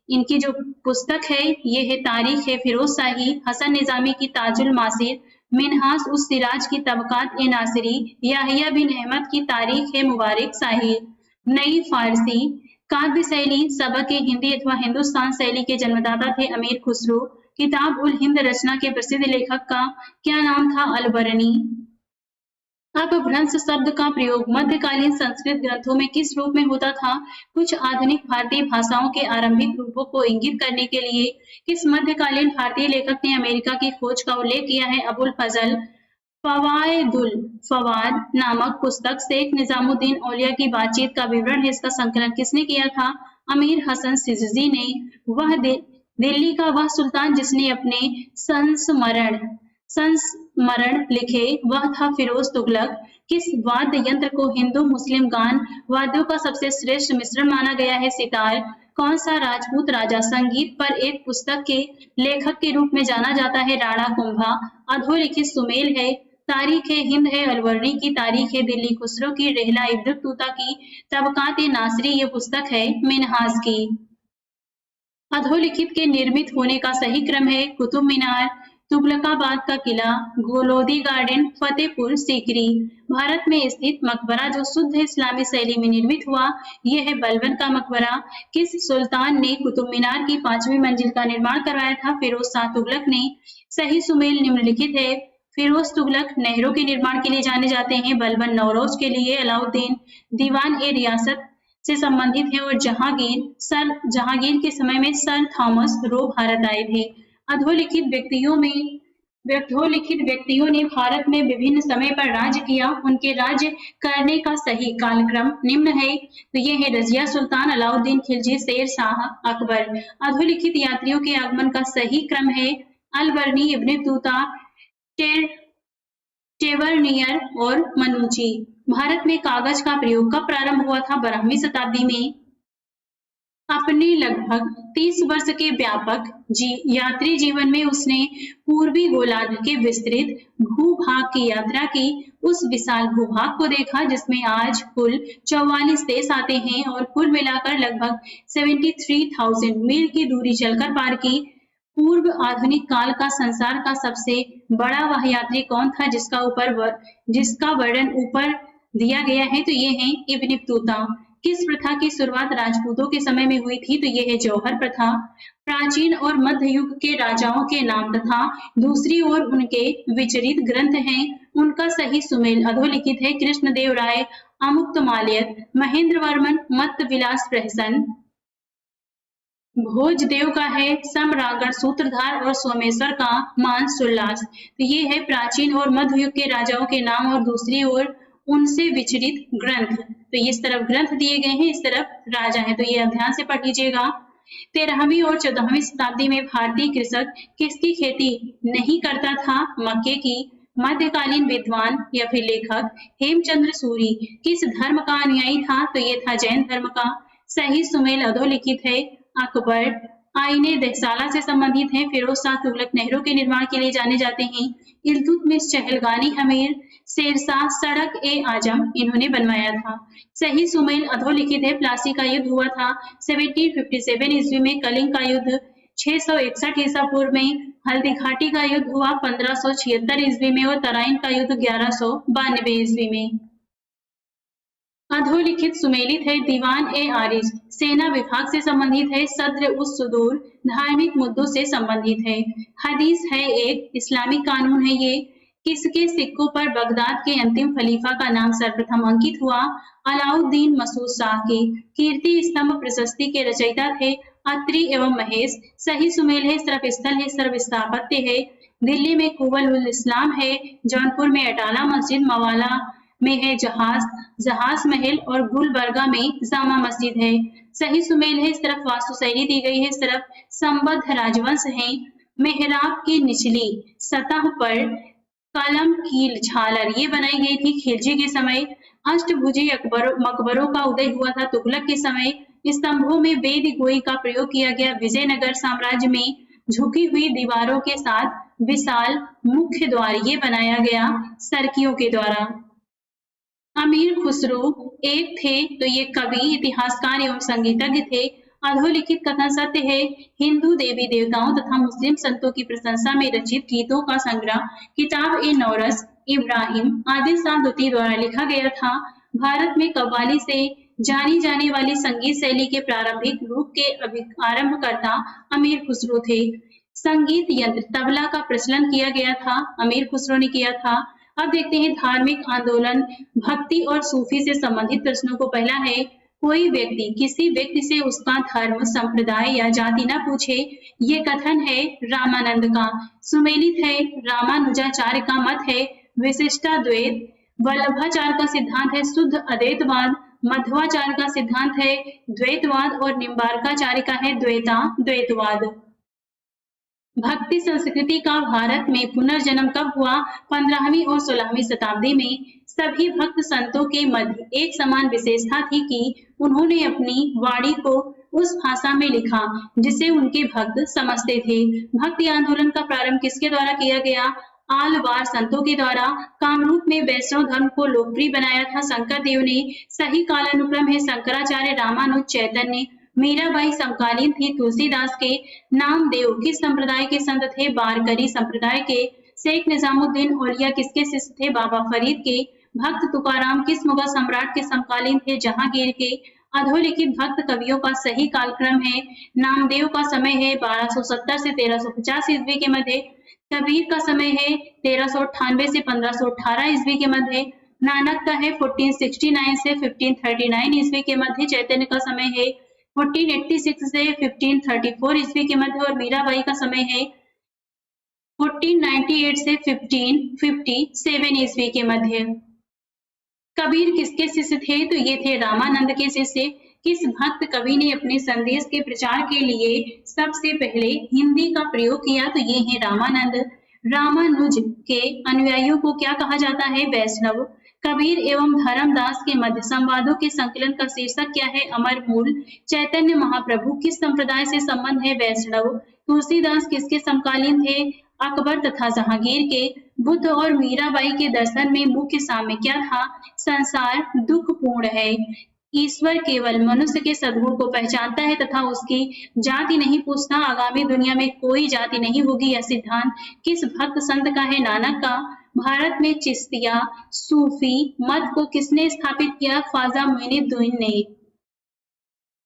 इनकी जो पुस्तक है ये है तारीख है फिरोजशाही। हसन निजामी की ताजुल मासिर, मिनहास उस सिराज की तबकात ए नासिरी, याहिया बिन अहमद की तारीख है मुबारक शाही। नई फारसी काव्य शैली सबक ए हिंदी अथवा हिंदुस्तान शैली के जन्मदाता थे अमीर खुसरो। किताब उल हिंद रचना के प्रसिद्ध लेखक का क्या नाम था? अलबरनी। अपभ्रंश शब्द का प्रयोग मध्यकालीन संस्कृत ग्रंथों में किस रूप में होता था? कुछ आधुनिक भारतीय भाषाओं के आरंभिक रूपों को इंगित करने के लिए किस मध्यकालीन भारतीय लेखक ने अमेरिका की खोज का उल्लेख किया है? अबुल फजल। फवायदुल फवाद नामक पुस्तक शेख निजामुद्दीन औलिया की बातचीत का विवरण है। इसका संकलन किसने किया था? अमीर हसन सिजजी ने। वह दिल्ली का वह सुल्तान जिसने अपने संस्मरण संस्मरण लिखे, वह था फिरोज तुगलक। किस वाद्य यंत्र को हिंदू मुस्लिम गान वाद्यों का सबसे श्रेष्ठ मिश्रण माना गया है? सितार। कौन सा राजपूत राजा संगीत पर एक पुस्तक के लेखक के रूप में जाना जाता है? राणा कुंभा। अधोलिखित सुमेल है, तारीख है हिंद है, अलवर्णी की तारीख है दिल्ली, खुसरो की रेहला, इब्न तूता की तबकात नासरी, ये पुस्तक है मिनहाज की। अधोलिखित के निर्मित होने का सही क्रम है कुतुब मीनार, तुगलकाबाद का किला, गोलोदी गार्डन, फतेहपुर सीकरी। भारत में स्थित मकबरा जो शुद्ध इस्लामी शैली में निर्मित हुआ, यह है बलबन का मकबरा। किस सुल्तान ने कुतुब मीनार की 5वीं मंजिल का निर्माण करवाया था? फिरोज शाह तुगलक ने। सही सुमेल निम्नलिखित है। फिरोज तुगलक नहरों के निर्माण के लिए जाने जाते हैं, बलबन नौरोज के लिए, अलाउद्दीन दीवान ए रियासत से संबंधित है, और जहांगीर के समय में सर थॉमस रो भारत आए थे। अधोलिखित व्यक्तियों ने भारत में विभिन्न समय पर राज्य किया, उनके राज्य करने का सही कालक्रम निम्न है। तो ये है रजिया सुल्तान, अलाउद्दीन खिलजी, शेर शाह, अकबर। अधोलिखित यात्रियों के आगमन का सही क्रम है अलबर्नी, इब्न तूता, टेवरनियर और मनुची। भारत में कागज का प्रयोग कब प्रारंभ हुआ था? 12वीं शताब्दी में। अपने लगभग 30 वर्ष के व्यापक यात्री जीवन में उसने पूर्वी गोलार्ध के विस्तृत भूभाग की यात्रा की, उस विशाल भूभाग को देखा जिसमें आज कुल 44 देश आते हैं, और कुल मिलाकर लगभग 73,000 मील की दूरी चलकर पार की। पूर्व आधुनिक काल का संसार का सबसे बड़ा वह यात्री कौन था जिसका वर्णन ऊपर दिया गया है? तो ये है इब्न बतूता। किस प्रथा की शुरुआत राजपूतों के समय में हुई थी? तो ये है जौहर प्रथा। प्राचीन और मध्य युग के राजाओं के नाम तथा दूसरी ओर उनके विचरित ग्रंथ हैं, उनका सही सुमेल अधोलिखित है। कृष्णदेव राय, अमुक्तमाल्यद, महेंद्र वर्मन, मत्त विलास प्रहसन। भोजदेव का है सम्रागण सूत्रधार, और सोमेश्वर का मानस उल्लास। तो ये है प्राचीन और मध्य युग के राजाओं के नाम और दूसरी ओर उनसे विचरित ग्रंथ। तो इस तरफ ग्रंथ दिए गए हैं, इस तरफ राजा है, तो ये ध्यान से पढ़ लीजिएगा। 13वीं और 14वीं शताब्दी में भारतीय कृषक किसकी खेती नहीं करता था? मक्के की। मध्यकालीन विद्वान या फिर लेखक हेमचंद्र सूरी किस धर्म का अनुयायी था? तो ये था जैन धर्म का। सही सुमेल अधोलिखित है। अकबर आईने दहसाला से संबंधित हैं। फिरोज शाह तुगलक नहरों के निर्माण के लिए जाने जाते हैं। इल्तुतमिश चहलगानी अमीर, शेरशाह सड़क ए आजम इन्होंने बनवाया था। सही सुमेल अधोलिखित है। प्लासी का युद्ध हुआ था 1757 ईस्वी में। कलिंग का युद्ध 661 ईसा पूर्व में। हल्दी घाटी का युद्ध हुआ 1576 ईस्वी में, और तराइन का युद्ध 1192 ईस्वी में। अधोलिखित सुमेलित है। दीवान ए आरिज सेना विभाग से संबंधित है। सद्र उस सुदूर धार्मिक मुद्दों से संबंधित है। हदीस है एक इस्लामिक कानून है। ये किसके सिक्कों पर बगदाद के अंतिम खलीफा का नाम सर्वप्रथम अंकित हुआ? अलाउद्दीन मसूद शाह के। कीर्ति स्तंभ प्रशस्ति के रचयिता थे अत्रि एवं महेश। सही सुमेल है। इस तरफ स्थल है, इस तरफ स्थापत्य है। दिल्ली में कुवल उल इस्लाम है, जौनपुर में अटाला मस्जिद, मवाला में है जहाज महल, और गुलबर्गा में जामा मस्जिद है। सही सुमेल है। इस तरफ वास्तुशैली दी गई है, इस तरफ संबद्ध राजवंश है। मेहराब की निचली सतह पर कलम कील झालर ये बनाई गई थी खिलजी के समय। अष्टभुजी मकबरों का उदय हुआ था तुगलक के समय। स्तंभों में वेद गोई का प्रयोग किया गया। विजयनगर साम्राज्य में झुकी हुई दीवारों के साथ विशाल मुख्य द्वार ये बनाया गया सर्कियों के द्वारा। अमीर खुसरो एक थे, तो ये कवि, इतिहासकार एवं संगीतज्ञ थे। अधोलिखित कथन सत्य है। हिंदू देवी देवताओं तथा मुस्लिम संतों की प्रशंसा में रचित गीतों का संग्रह किताब ए नौरस इब्राहिम आदिल शाह द्वितीय द्वारा लिखा गया था। भारत में कव्वाली से जानी जाने वाली संगीत शैली के प्रारंभिक रूप के आरंभकर्ता अमीर खुसरो थे। संगीत यंत्र तबला का प्रचलन किया गया था, अमीर खुसरो ने किया था। अब देखते हैं धार्मिक आंदोलन, भक्ति और सूफी से संबंधित प्रश्नों को। पहला है, कोई व्यक्ति किसी व्यक्ति से उसका धर्म, संप्रदाय या जाति न पूछे, ये कथन है रामानंद का। सुमेलित है। रामानुजाचार्य का मत है विशिष्टाद्वैत। वल्लभाचार्य का सिद्धांत है शुद्ध अद्वैतवाद। मध्वाचार्य का सिद्धांत है द्वैतवाद, और निम्बार्काचार्य का है द्वैतवाद। भक्ति संस्कृति का भारत में पुनर्जन्म कब हुआ? 15वीं और 16वीं शताब्दी में। सभी भक्त संतों के मध्य एक समान विशेषता थी कि उन्होंने अपनी वाणी को उस भाषा में लिखा जिसे उनके भक्त समझते थे। भक्ति आंदोलन का प्रारंभ किसके द्वारा किया गया? आलवार संतों के द्वारा। कामरूप में वैष्णव धर्म को लोकप्रिय बनाया था शंकर देव ने। सही कालानुक्रम है शंकराचार्य, रामानुज, चैतन्य। मीराबाई समकालीन थी तुलसीदास के। नामदेव किस संप्रदाय के संत थे? वारकरी संप्रदाय के। शेख निजामुद्दीन औलिया किसके शिष्य थे? बाबा फरीद के। भक्त तुकाराम किस मुगल सम्राट के समकालीन थे? जहांगीर के। अधोलिखित भक्त कवियों का सही कालक्रम है। नामदेव का समय है 1270 से 1350 ईस्वी के मध्य। कबीर का समय है 1398 से 1518 ईस्वी के मध्य। नानक का है 1469 से 1539 ईस्वी के मध्य। चैतन्य का समय है 1486 से 1534 ईस्वी के मध्य और मीराबाई का समय है 1498 से 1557 ईस्वी के मध्य। कबीर किसके शिष्य थे? तो ये थे रामानंद के शिष्य। किस भक्त कवि ने अपने संदेश के प्रचार के लिए सबसे पहले हिंदी का प्रयोग किया? तो ये है रामानंद। रामानुज के अनुयायियों को क्या कहा जाता है? वैष्णव। कबीर एवं धर्मदास के मध्य संवादों के संकलन का शीर्षक क्या है? अमर मूल। चैतन्य महाप्रभु किस संप्रदाय से संबंध है? वैष्णव। तुलसीदास किसके समकालीन थे? अकबर तथा जहांगीर के। बुद्ध और मीराबाई के दर्शन में मुख्य साम्य क्या था? संसार दुखपूर्ण है, ईश्वर केवल मनुष्य के सद्गुण को पहचानता है तथा उसकी जाति नहीं पूछता, आगामी दुनिया में कोई जाति नहीं होगी, यह सिद्धांत किस भक्त संत का है? नानक का। भारत में चिश्तिया सूफी मत को किसने स्थापित किया? ख्वाजा मोइनुद्दीन ने।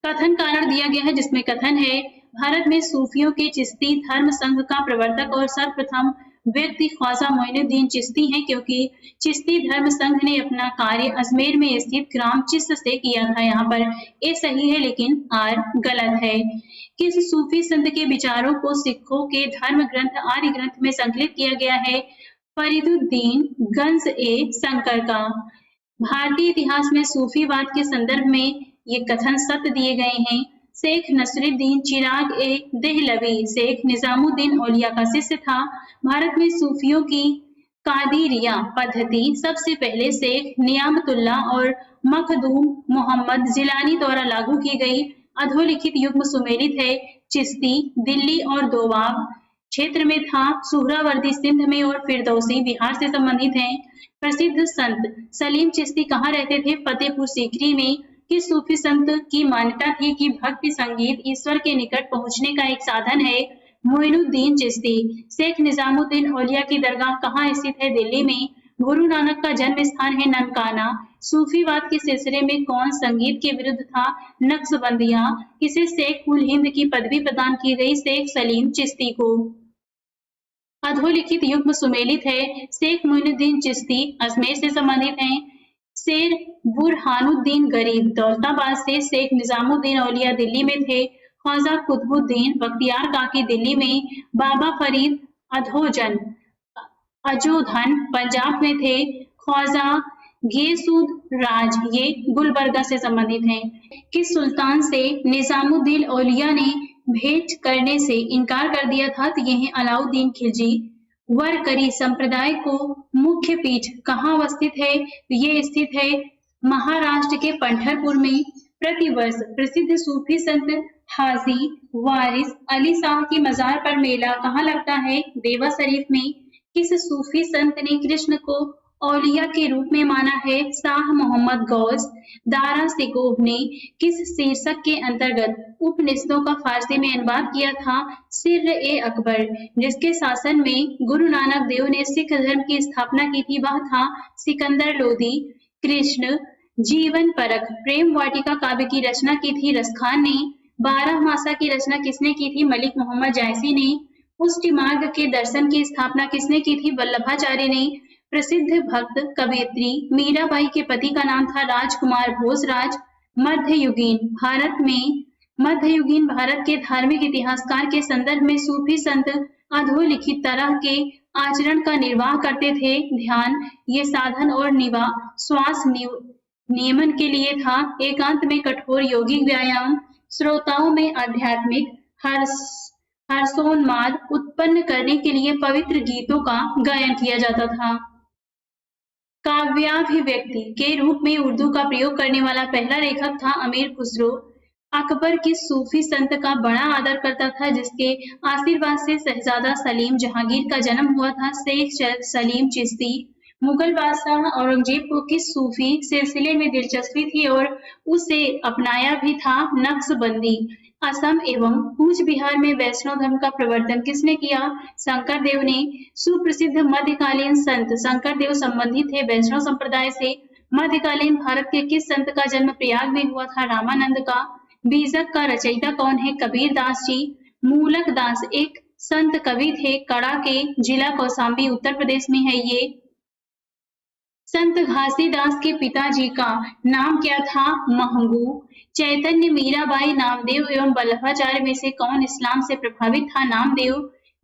कथन कारण दिया गया है जिसमें कथन है भारत में सूफियों के चिश्ती धर्म संघ का प्रवर्तक और सर्वप्रथम व्यक्ति ख्वाजा मोइनुद्दीन चिश्ती हैं, क्योंकि चिश्ती धर्म संघ ने अपना कार्य अजमेर में स्थित ग्राम चिश्त से किया था। यहाँ पर ए सही है लेकिन आर गलत है। किस सूफी संत के विचारों को सिखों के धर्म ग्रंथ आर्य ग्रंथ में संकलित किया गया है? फरीदुद्दीन गंज ए शंकर का। भारतीय इतिहास में सूफीवाद के संदर्भ में ये कथन सत्य दिए गए हैं। शेख नसरुद्दीन चिराग ए देहलवी शेख निजामुद्दीन औलिया का शिष्य था। भारत में सूफियों की कादिरिया पद्धति सबसे पहले शेख नियामतुल्ला और मखदूम मोहम्मद जिलानी द्वारा लागू की गई। अधोलिखित युग्म सुमेलित है। चिश्ती दिल्ली और दोआब क्षेत्र में था, सुहरावर्दी सिंध में और फिरदौसी बिहार से संबंधित हैं। प्रसिद्ध संत सलीम चिश्ती कहाँ रहते थे? फतेहपुर सीकरी में। किस सूफी संत की मान्यता थी कि भक्ति संगीत ईश्वर के निकट पहुंचने का एक साधन है? मोइनुद्दीन चिश्ती। शेख निजामुद्दीन औलिया की दरगाह कहाँ स्थित है? दिल्ली में। गुरु नानक का जन्म स्थान है ननकाना। सूफीवाद के सिलसिले में कौन संगीत के विरुद्ध था? नक्शबंदिया। किसे शेख उल हिंद की पदवी प्रदान की गई? शेख सलीम चिश्ती को। अधोलिखित युग्म सुमेलित है। शेख मोइनुद्दीन चिश्ती अजमेर से संबंधित हैं। शेर बुरहानुद्दीन गरीब दौलताबाद से। शेख निजामुद्दीन औलिया दिल्ली में थे। ख्वाजा कुतुबुद्दीन बख्तियार काकी दिल्ली में। बाबा फरीद अजोधन पंजाब में थे। ख्वाजा गेसूद राज ये गुलबर्गा से संबंधित हैं। किस सुल्तान से निजामुद्दीन औलिया ने भेंट करने से इनकार कर दिया था? तो ये है अलाउद्दीन खिलजी। वरकरी संप्रदाय को मुख्य पीठ कहाँ अवस्थित है? ये स्थित है महाराष्ट्र के पंढरपुर में। प्रतिवर्ष प्रसिद्ध सूफी संत हाजी वारिस अली शाह की मजार पर मेला कहाँ लगता है? देवा शरीफ में। किस सूफी संत ने कृष्ण को औलिया के रूप में माना है? शाह मोहम्मद गौस। दारा सिकोह ने किस शीर्षक के अंतर्गत उपनिषदों का फारसी में अनुवाद किया था? सिर्र ए अकबर। जिसके शासन में गुरु नानक देव ने सिख धर्म की स्थापना की थी वह था सिकंदर लोधी। कृष्ण जीवन परक प्रेम वाटिका काव्य की रचना की थी रसखान ने। 12 मासा की रचना किसने की थी? मलिक मोहम्मद जायसी ने। पुष्टि मार्ग के दर्शन की स्थापना किसने की थी? वल्लभाचार्य ने। प्रसिद्ध भक्त कवयित्री मीराबाई के पति का नाम था राजकुमार भोजराज। मध्ययुगीन भारत के धार्मिक इतिहासकार के संदर्भ में सूफी संत अधोलिखित तरह के आचरण का निर्वाह करते थे। ध्यान ये साधन और श्वास नियमन के लिए था। एकांत में कठोर योगिक व्यायाम। श्रोताओं में आध्यात्मिक हर्षोन्माद उत्पन्न करने के लिए पवित्र गीतों का गायन किया जाता था। काव्याभिव्यक्ति के रूप में उर्दू का प्रयोग करने वाला पहला लेखक था अमीर खुसरो। अकबर के सूफी संत का बड़ा आदर करता था, जिसके आशीर्वाद से शहजादा सलीम जहांगीर का जन्म हुआ था। शेख सलीम चिश्ती मुगल बादशाह औरंगजेब को किस सूफी सिलसिले में दिलचस्पी थी और उसे अपनाया भी था? नक्शबंदी। असम एवं कूच बिहार में वैष्णव धर्म का प्रवर्तन किसने किया? शंकर देव ने। सुप्रसिद्ध मध्यकालीन संत शंकर देव संबंधित थे वैष्णव संप्रदाय से। मध्यकालीन भारत के किस संत का जन्म प्रयाग में हुआ था? रामानंद का। बीजक का रचयिता कौन है? कबीर दास जी। मूलक दास एक संत कवि थे, कड़ा के जिला कौशाम्बी उत्तर प्रदेश में है ये। संत घासीदास के पिताजी का नाम क्या था? महंगू। चैतन्य, मीराबाई, नामदेव एवं वल्लभाचार्य में से कौन इस्लाम से प्रभावित था? नामदेव।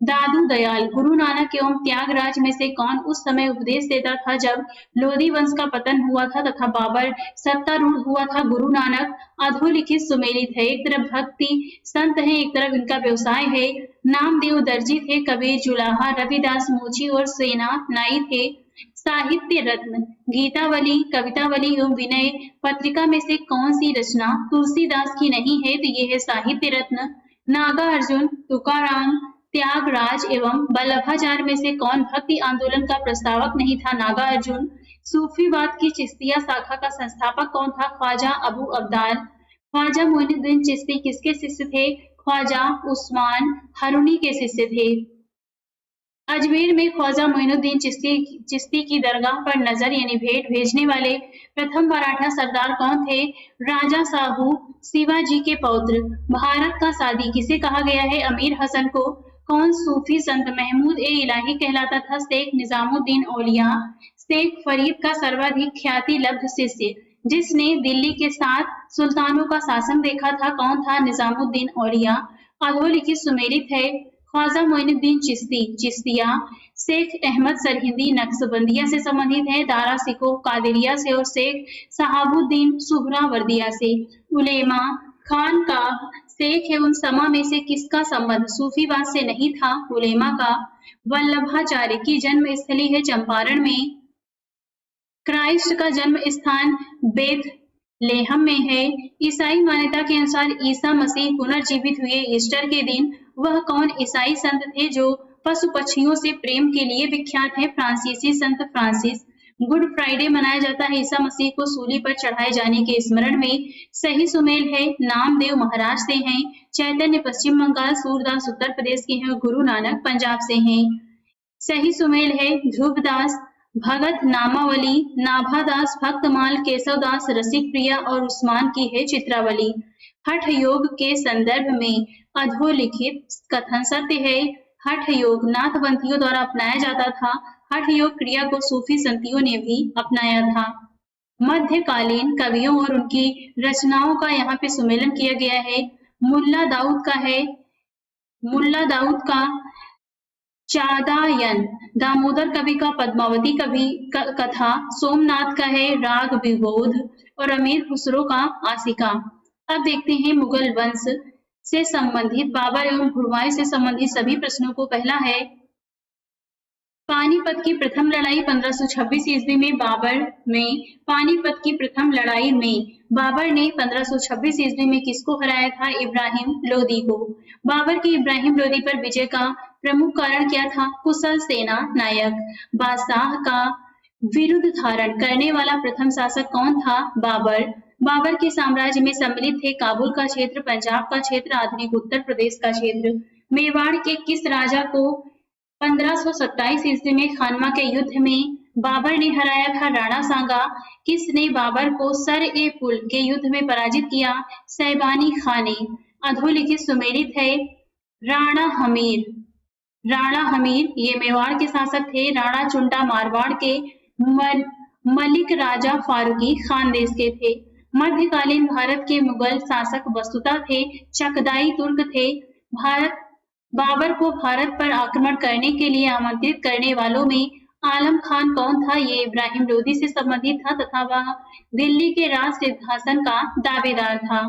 दादू दयाल, गुरु नानक एवं त्यागराज में से कौन उस समय उपदेश देता था जब लोधी वंश का पतन हुआ था तथा बाबर सत्तारूढ़ हुआ था? गुरु नानक। अधोलिखित सुमेलित है, एक तरफ भक्ति संत है, एक तरफ इनका व्यवसाय है। नामदेव दर्जी थे, कबीर जुलाहा, रविदास मोची और सेना नाई थे। साहित्य रत्न गीतावली, कवितावली एवं विनय पत्रिका में से कौन सी रचना तुलसीदास की नहीं है? तो ये है साहित्य रत्न। नागार्जुन, तुकाराम, त्यागराज एवं वल्लभाचार्य में से कौन भक्ति आंदोलन का प्रस्तावक नहीं था? नागार्जुन। सूफीवाद की चिश्तिया शाखा का संस्थापक कौन था? ख्वाजा अबू अब्दाल। ख्वाजा मोइनुद्दीन चिश्ती किसके शिष्य थे? ख्वाजा उस्मान हरुनी के शिष्य थे। अजमेर में ख्वाजा मोइनुद्दीन चिश्ती की दरगाह पर नजर यानी भेंट भेजने वाले प्रथम मराठा सरदार कौन थे? राजा साहू शिवाजी के पौत्र। भारत का सादी किसे कहा गया है? अमीर हसन को। कौन सूफी संत महमूद ए इलाही कहलाता था? शेख निजामुद्दीन औलिया। शेख फरीद का सर्वाधिक ख्याति लब्ध शिष्य जिसने दिल्ली के 7 सुल्तानों का शासन देखा था कौन था? निजामुद्दीन औलिया। अधोलिखित सुमेलित है। ख्वाजा मोइनुद्दीन चिश्ती चिश्तिया। शेख अहमद सरहिंदी नक्शबंदिया से संबंधित है। दारा सिको कादिरिया से और शेख शहाबुद्दीन सुहरावर्दिया से। उलेमा खानकाह शेख एवं समा में से किसका संबंध सूफीवाद से नहीं था? उलेमा का। वल्लभाचार्य की जन्म स्थली है चंपारण में। क्राइस्ट का जन्म स्थान बेथलेहम में है। ईसाई मान्यता के अनुसार ईसा मसीह पुनर्जीवित हुए ईस्टर के दिन। वह कौन ईसाई संत थे जो पशु पक्षियों से प्रेम के लिए विख्यात है? फ्रांसीसी संत फ्रांसिस। गुड फ्राइडे मनाया जाता है ईसा मसीह को सूली पर चढ़ाए जाने के स्मरण में। सही सुमेल है। नामदेव महाराज से हैं। चैतन्य पश्चिम बंगाल, सूरदास उत्तर प्रदेश के हैं और गुरु नानक पंजाब से हैं। सही सुमेल है। ध्रुवदास भगत नामावली, नाभादास भक्तमाल, केशवदास रसिक प्रिया और उस्मान की है चित्रावली। हठ योग के संदर्भ में अधोलिखित कथन सत्य है। हठ योग नाथपंथियों द्वारा अपनाया जाता था। हठ योग क्रिया को सूफी संतियों ने भी अपनाया था। मध्यकालीन कवियों और उनकी रचनाओं का यहाँ पे सुमेलन किया गया है। मुल्ला दाऊद का है, मुल्ला दाऊद का चादायन, दामोदर कवि का पद्मावती कवि कथा, सोमनाथ का है राग विबोध और अमीर खुसरो का आशिका। अब देखते हैं मुगल वंश से संबंधित बाबर एवं भुरवाई से संबंधित सभी प्रश्नों को। पहला है पानीपत की प्रथम लड़ाई 1526 ईस्वी में पानीपत की प्रथम लड़ाई में बाबर ने 1526 ईस्वी में किसको हराया था? इब्राहिम लोदी को। बाबर की इब्राहिम लोदी पर विजय का प्रमुख कारण क्या था? कुशल सेना नायक। बादशाह का विरुद्ध धारण करने वाला प्रथम शासक कौन था? बाबर। बाबर के साम्राज्य में सम्मिलित थे काबुल का क्षेत्र, पंजाब का क्षेत्र, आधुनिक उत्तर प्रदेश का क्षेत्र। मेवाड़ के किस राजा को 1527 ईस्वी में खानवा के युद्ध में बाबर ने हराया था? राणा सांगा। किसने बाबर को सर-ए-पुल के युद्ध में पराजित किया? सैबानी खां ने। अधोलिखित सुमेलित है। राणा हमीर। राणा हमीर ये मेवाड़ के शासक थे। राणा चुंडा मारवाड़ के। मलिक राजा फारूकी खानदेश के थे। मध्यकालीन भारत के मुगल शासक वस्तुतः थे चकदाई तुर्क थे। बाबर को भारत पर आक्रमण करने के लिए आमंत्रित करने वालों में आलम खान कौन था? ये इब्राहिम लोदी से संबंधित था तथा वह दिल्ली के राज सिंहासन का दावेदार था।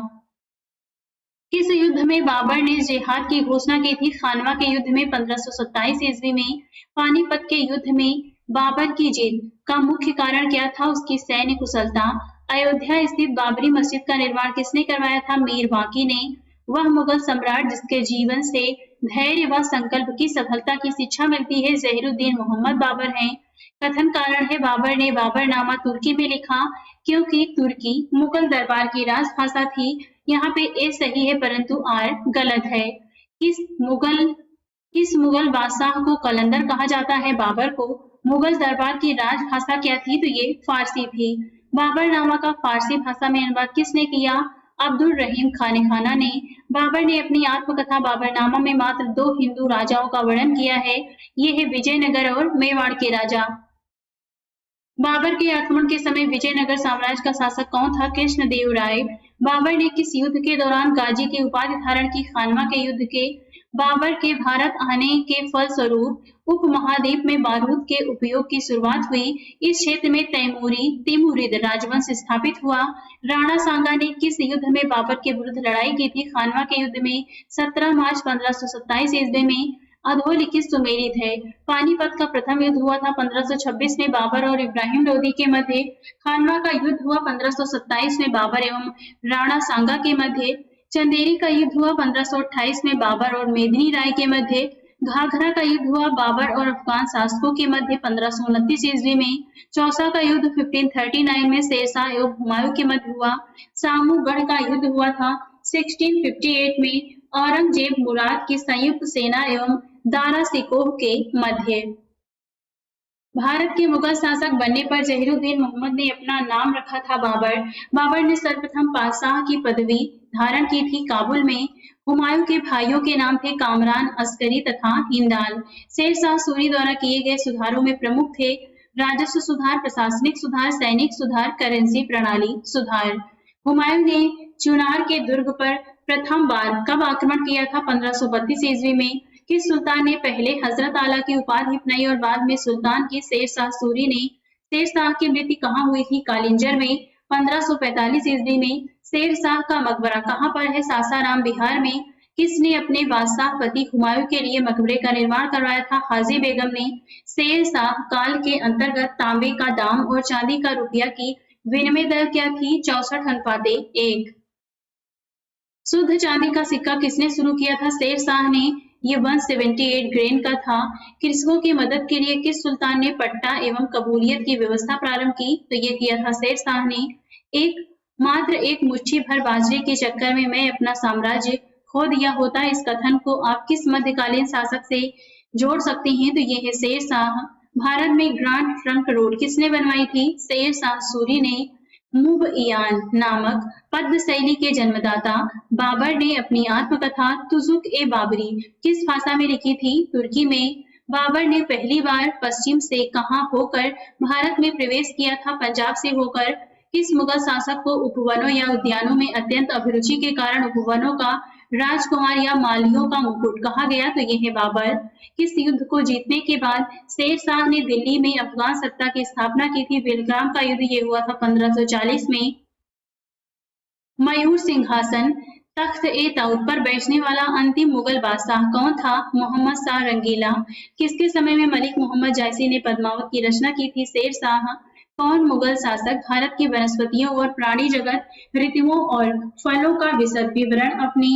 किस युद्ध में बाबर ने जिहाद की घोषणा की थी? खानवा के युद्ध में 1527 ईस्वी में। पानीपत के युद्ध में बाबर की जीत का मुख्य कारण क्या था? उसकी सैन्य कुशलता। अयोध्या स्थित बाबरी मस्जिद का निर्माण किसने करवाया था? मीर बांकी ने। वह मुगल सम्राट जिसके जीवन से धैर्य व संकल्प की सफलता की शिक्षा मिलती है, जहीरुद्दीन मोहम्मद बाबर हैं। कथन कारण है बाबर ने बाबरनामा तुर्की में लिखा क्योंकि तुर्की मुगल दरबार की राजभाषा थी। यहाँ पे ए सही है परंतु आर गलत है। किस मुगल बादशाह को कलंदर कहा जाता है? बाबर को। मुगल दरबार की राजभाषा क्या थी? तो ये फारसी थी। बाबरनामा का फारसी भाषा में अनुवाद किसने किया? अब्दुल रहीम खाने खाना ने। बाबर ने अपनी आत्मकथा बाबरनामा में मात्र 2 हिंदू राजाओं का वर्णन किया है। ये है विजयनगर और मेवाड़ के राजा। बाबर के आक्रमण के समय विजयनगर साम्राज्य का शासक कौन था? कृष्णदेवराय। बाबर ने किस युद्ध के दौरान गाजी की उपाधि धारण की? खानवा के युद्ध के। बाबर के भारत आने के फलस्वरूप उपमहाद्वीप में बारूद के उपयोग की शुरुआत हुई। इस क्षेत्र में तिमुरिद राजवंश स्थापित हुआ। राणा सांगा ने किस युद्ध में बाबर के विरुद्ध लड़ाई की थी? खानवा के युद्ध में। 17 मार्च 1527 ईस्वी में। अधोलिखित सुमेलित है। पानीपत का प्रथम युद्ध हुआ था 1526 में बाबर और इब्राहिम लोदी के मध्य। खानवा का युद्ध हुआ 1527 में बाबर एवं राणा सांगा के मध्य। चंदेरी का युद्ध हुआ 1528 में बाबर और मेदिनी राय के मध्य। घाघरा का युद्ध हुआ बाबर और अफगान शासकों के मध्य 1529 ईस्वी में। चौसा का युद्ध 1539 में शेरशाह एवं हुमायूं के मध्य हुआ। सामूगढ़ का युद्ध हुआ था 1658 में औरंगजेब मुराद की संयुक्त सेना एवं दारा सिकोह के मध्य। भारत के मुगल शासक बनने पर जहीरुद्दीन मोहम्मद ने अपना नाम रखा था बाबर। बाबर ने सर्वप्रथम पातशाह की पदवी धारण की थी काबुल में। हुमायूं के भाइयों के नाम थे कामरान, अस्करी तथा हिंदाल। शेरशाह सूरी द्वारा किए गए सुधारों में प्रमुख थे राजस्व सुधार, प्रशासनिक सुधार, सैनिक सुधार, करेंसी प्रणाली सुधार। हुमायूं ने चुनार के दुर्ग पर प्रथम बार कब आक्रमण किया था? 1532 ईस्वी में। किस सुल्तान ने पहले हजरत आला की उपाधि अपनाई और बाद में सुल्तान की? शेरशाह सूरी ने। शेरशाह की मृत्यु कहाँ हुई थी? कालिंजर में 1545 ईस्वी में। शेरशाह का मकबरा कहाँ पर है? सासाराम बिहार में। किसने अपने बादशाह पति हुमायूं के लिए मकबरे का निर्माण करवाया था? हाजी बेगम ने। शेरशाह काल के अंतर्गत तांबे का दाम और चांदी का रुपया की विनिमय दर क्या थी? 64:1। शुद्ध चांदी का सिक्का किसने शुरू किया था? शेरशाह ने। ये 178 ग्रेन का था। कृषकों की मदद के लिए किस सुल्तान ने पट्टा एवं कबूलियत की व्यवस्था प्रारंभ की? तो ये किया था शेरशाह ने। मात्र एक मुट्ठी भर बाजरे के चक्कर में मैं अपना साम्राज्य खो दिया होता। इस कथन को आप किस मध्यकालीन शासक से जोड़ सकते हैं? तो ये है शेरशाह। भारत में ग्रांड ट्रंक रोड किसने बनवाई थी? शेरशाह सूरी ने। मुबइयान नामक पद्य शैली के जन्मदाता बाबर ने अपनी आत्मकथा तुजुक-ए-बाबरी किस भाषा में लिखी थी? तुर्की में। बाबर ने पहली बार पश्चिम से कहां होकर भारत में प्रवेश किया था? पंजाब से होकर। किस मुगल शासक को उपवनों या उद्यानों में अत्यंत अभिरुचि के कारण उपवनों का राजकुमार या मालियों का मुकुट कहा गया? तो ये है बाबर। किस युद्ध को जीतने के बाद शेरशाह ने दिल्ली में अफगान सत्ता की स्थापना की थी? बेलगाम का युद्ध ये हुआ था 1540 में। मयूर सिंहासन तख्त-ए-तौद पर बैठने वाला अंतिम मुगल बादशाह कौन था? मोहम्मद शाह रंगीला। किसके समय में मलिक मोहम्मद जायसी ने पद्मावत की रचना की थी? शेरशाह। कौन मुगल शासक भारत की वनस्पतियों और प्राणी जगत, ऋतुओं और फलों का विशद विवरण अपनी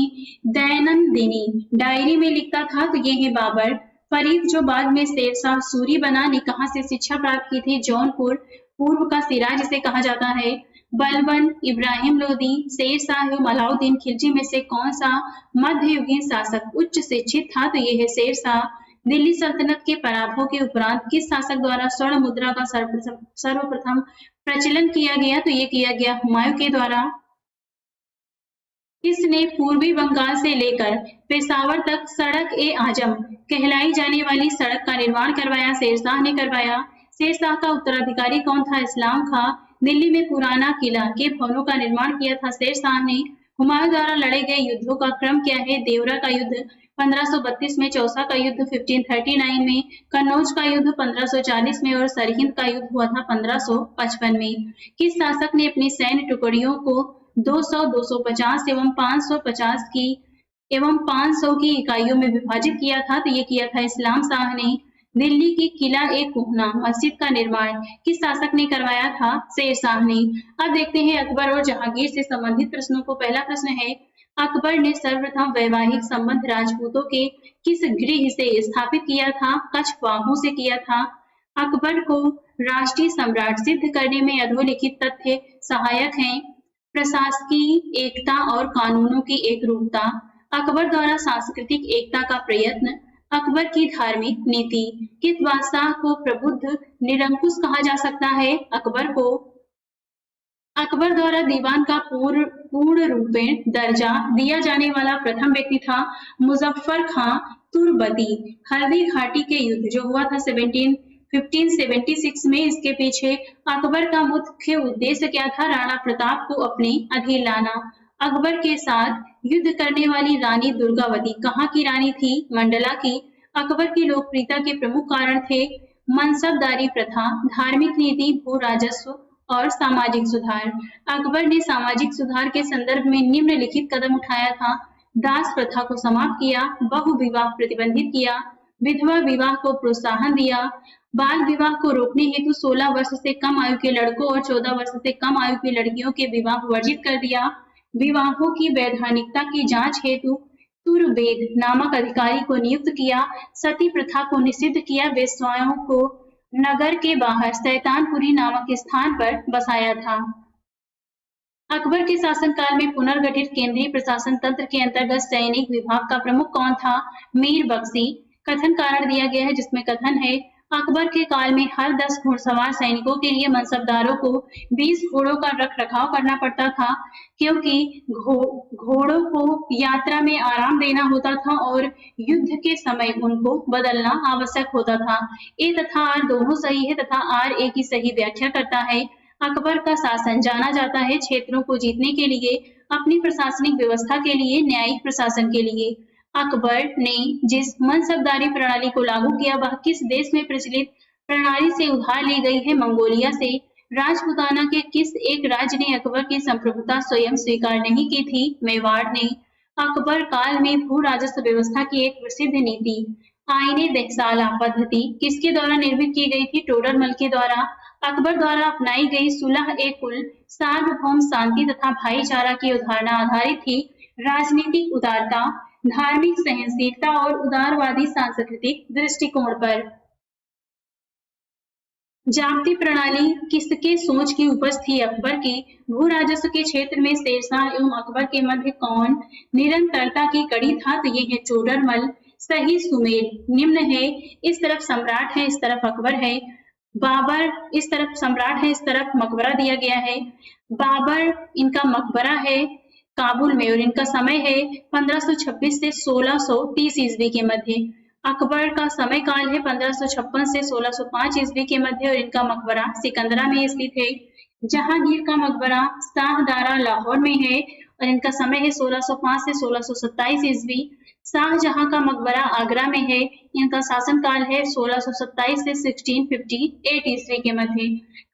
दैनंदिनी डायरी में लिखता था? तो ये है बाबर। फरीद जो बाद में शेरशाह सूरी बना ने कहाँ से शिक्षा प्राप्त की थी? जौनपुर। पूर्व का सिराज जिसे कहा जाता है। बलबन, इब्राहिम लोदी, शेरशाह एवं अलाउद्दीन खिलजी में से कौन सा मध्ययुगीन शासक उच्च शिक्षित था? तो ये है शेरशाह। दिल्ली सल्तनत के पराभव के उपरांत किस शासक द्वारा स्वर्ण मुद्रा का सर्वप्रथम प्रचलन किया गया? तो ये किया गया हुमायूं के द्वारा। किसने पूर्वी बंगाल से लेकर पेशावर तक सड़क-ए-आजम कहलाई जाने वाली सड़क का निर्माण करवाया? शेरशाह ने करवाया। शेरशाह का उत्तराधिकारी कौन था? इस्लाम खां। दिल्ली में पुराना किला के भवनों का निर्माण किया था शेरशाह ने। हुमायूं द्वारा लड़े गए युद्धों का क्रम क्या है? देवरा का युद्ध 1532 में, चौसा का युद्ध 1539 में, कन्नौज का युद्ध 1540 में और सरहिंद का युद्ध हुआ था 1555 में। किस शासक ने अपनी सैन्य टुकड़ियों को 200, 250 एवं 500 की इकाइयों में विभाजित किया था। तो ये किया था इस्लाम शाह ने। दिल्ली की किला ए कोहना मस्जिद का निर्माण किस शासक ने करवाया था? शेर शाह ने। अब देखते हैं अकबर और जहांगीर से संबंधित प्रश्नों को। पहला प्रश्न है, अकबर ने सर्वप्रथम वैवाहिक संबंध राजपूतों के किस गृह से स्थापित किया था? कछवाहों से किया था। अकबर को राष्ट्रीय सम्राट सिद्ध करने में अधोलिखित तथ्य सहायक हैं। प्रशासकीय एकता और कानूनों की एकरूपता, अकबर द्वारा सांस्कृतिक एकता का प्रयत्न, अकबर की धार्मिक नीति। किस बादशाह को प्रबुद्ध निरंकुश कहा जा सकता है? अकबर को। अकबर द्वारा दीवान का पूर्ण रूपेण दर्जा दिया जाने वाला प्रथम व्यक्ति था मुजफ्फर खां तुर्बती। हल्दी घाटी के युद्ध जो हुआ था 1576 में, इसके पीछे अकबर का मुख्य उद्देश्य क्या था? राणा प्रताप को अपने अधीन लाना। अकबर के साथ युद्ध करने वाली रानी दुर्गावती कहाँ की रानी थी? मंडला की। अकबर की लोकप्रियता के प्रमुख कारण थे मनसबदारी प्रथा, धार्मिक नीति, भू राजस्व और सामाजिक सुधार। अकबर ने सामाजिक सुधार के संदर्भ में निम्नलिखित कदम उठाया था। दास प्रथा को समाप्त किया, बहु विवाह प्रतिबंधित किया, विधवा विवाह को प्रोत्साहन दिया, बाल विवाह को रोकने हेतु 16 वर्ष से कम आयु के लड़कों और 14 वर्ष से कम आयु की लड़कियों के विवाह वर्जित कर दिया, विवाहों की वैधानिकता की जांच हेतु तुर्वेद नामक अधिकारी को नियुक्त किया, सती प्रथा को निषिद्ध किया, वेश्याओं को नगर के बाहर शैतानपुरी नामक स्थान पर बसाया था। अकबर के शासनकाल में पुनर्गठित केंद्रीय प्रशासन तंत्र के अंतर्गत सैनिक विभाग का प्रमुख कौन था? मीर बख्शी। कथन कारण दिया गया है, जिसमें कथन है, अकबर के काल में हर 10 घुड़सवार सैनिकों के लिए मनसबदारों को 20 घोड़ों का रख रखाव करना पड़ता था, क्योंकि घोड़ों को यात्रा में आराम देना होता था और युद्ध के समय उनको बदलना आवश्यक होता था। ए तथा आर दोनों सही है तथा आर ए की सही व्याख्या करता है। अकबर का शासन जाना जाता है क्षेत्रों को जीतने के लिए, अपनी प्रशासनिक व्यवस्था के लिए, न्यायिक प्रशासन के लिए। अकबर ने जिस मनसबदारी प्रणाली को लागू किया वह किस देश में प्रचलित प्रणाली से उधार ली गई है? मंगोलिया से। राजपूताना के किस एक राज्य ने अकबर की संप्रभुता स्वयं स्वीकार नहीं की थी? मेवाड़ ने। अकबर काल में भू राजस्व व्यवस्था की एक प्रसिद्ध नीति आईने देहसाला पद्धति किसके द्वारा निर्मित की गई थी? टोडरमल के द्वारा। अकबर द्वारा अपनाई गई सुलह-ए-कुल सार्वभौम शांति तथा भाईचारा की अवधारणा आधारित थी राजनीतिक उदारता, धार्मिक सहनशीलता और उदारवादी सांस्कृतिक दृष्टिकोण पर। जाप्ती प्रणाली किसके सोच की उपज थी? अकबर की। भू राजस्व के क्षेत्र में शेरशाह एवं अकबर के मध्य कौन निरंतरता की कड़ी था? तो ये है टोडरमल। सही सुमेल निम्न है, इस तरफ सम्राट है, इस तरफ अकबर है। बाबर इस तरफ सम्राट है, इस तरफ मकबरा दिया गया है। बाबर इनका मकबरा है काबुल में और इनका समय है 1526 से 1630 ईस्वी के मध्य। अकबर का समय काल है 1556 से 1605 ईस्वी के मध्य और इनका मकबरा सिकंदरा में स्थित है। जहांगीर का मकबरा शाहदारा लाहौर में है और इनका समय है 1605 से 1627 ईस्वी। शाहजहां का मकबरा आगरा में है, इनका शासनकाल है 1627 से 1658 ईस्वी के मध्य।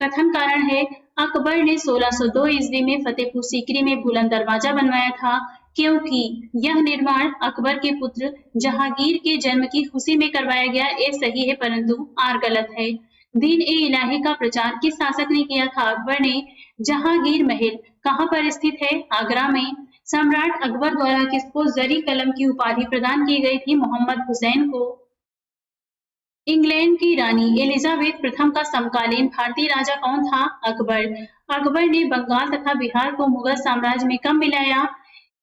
कथन कारण है, अकबर ने 1602 ईस्वी में फतेहपुर सीकरी में बुलंद दरवाजा बनवाया था, क्योंकि यह निर्माण अकबर के पुत्र जहांगीर के जन्म की खुशी में करवाया गया। ये सही है परंतु आर गलत है। दीन ए इलाही का प्रचार किस शासक ने किया था? अकबर ने। जहांगीर महल कहाँ पर स्थित है? आगरा में। सम्राट अकबर द्वारा किसको जरी कलम की उपाधि प्रदान की गई थी? मोहम्मद हुसैन को। इंग्लैंड की रानी एलिजाबेथ प्रथम का समकालीन भारतीय राजा कौन था? अकबर। अकबर ने बंगाल तथा बिहार को मुगल साम्राज्य में कब मिलाया?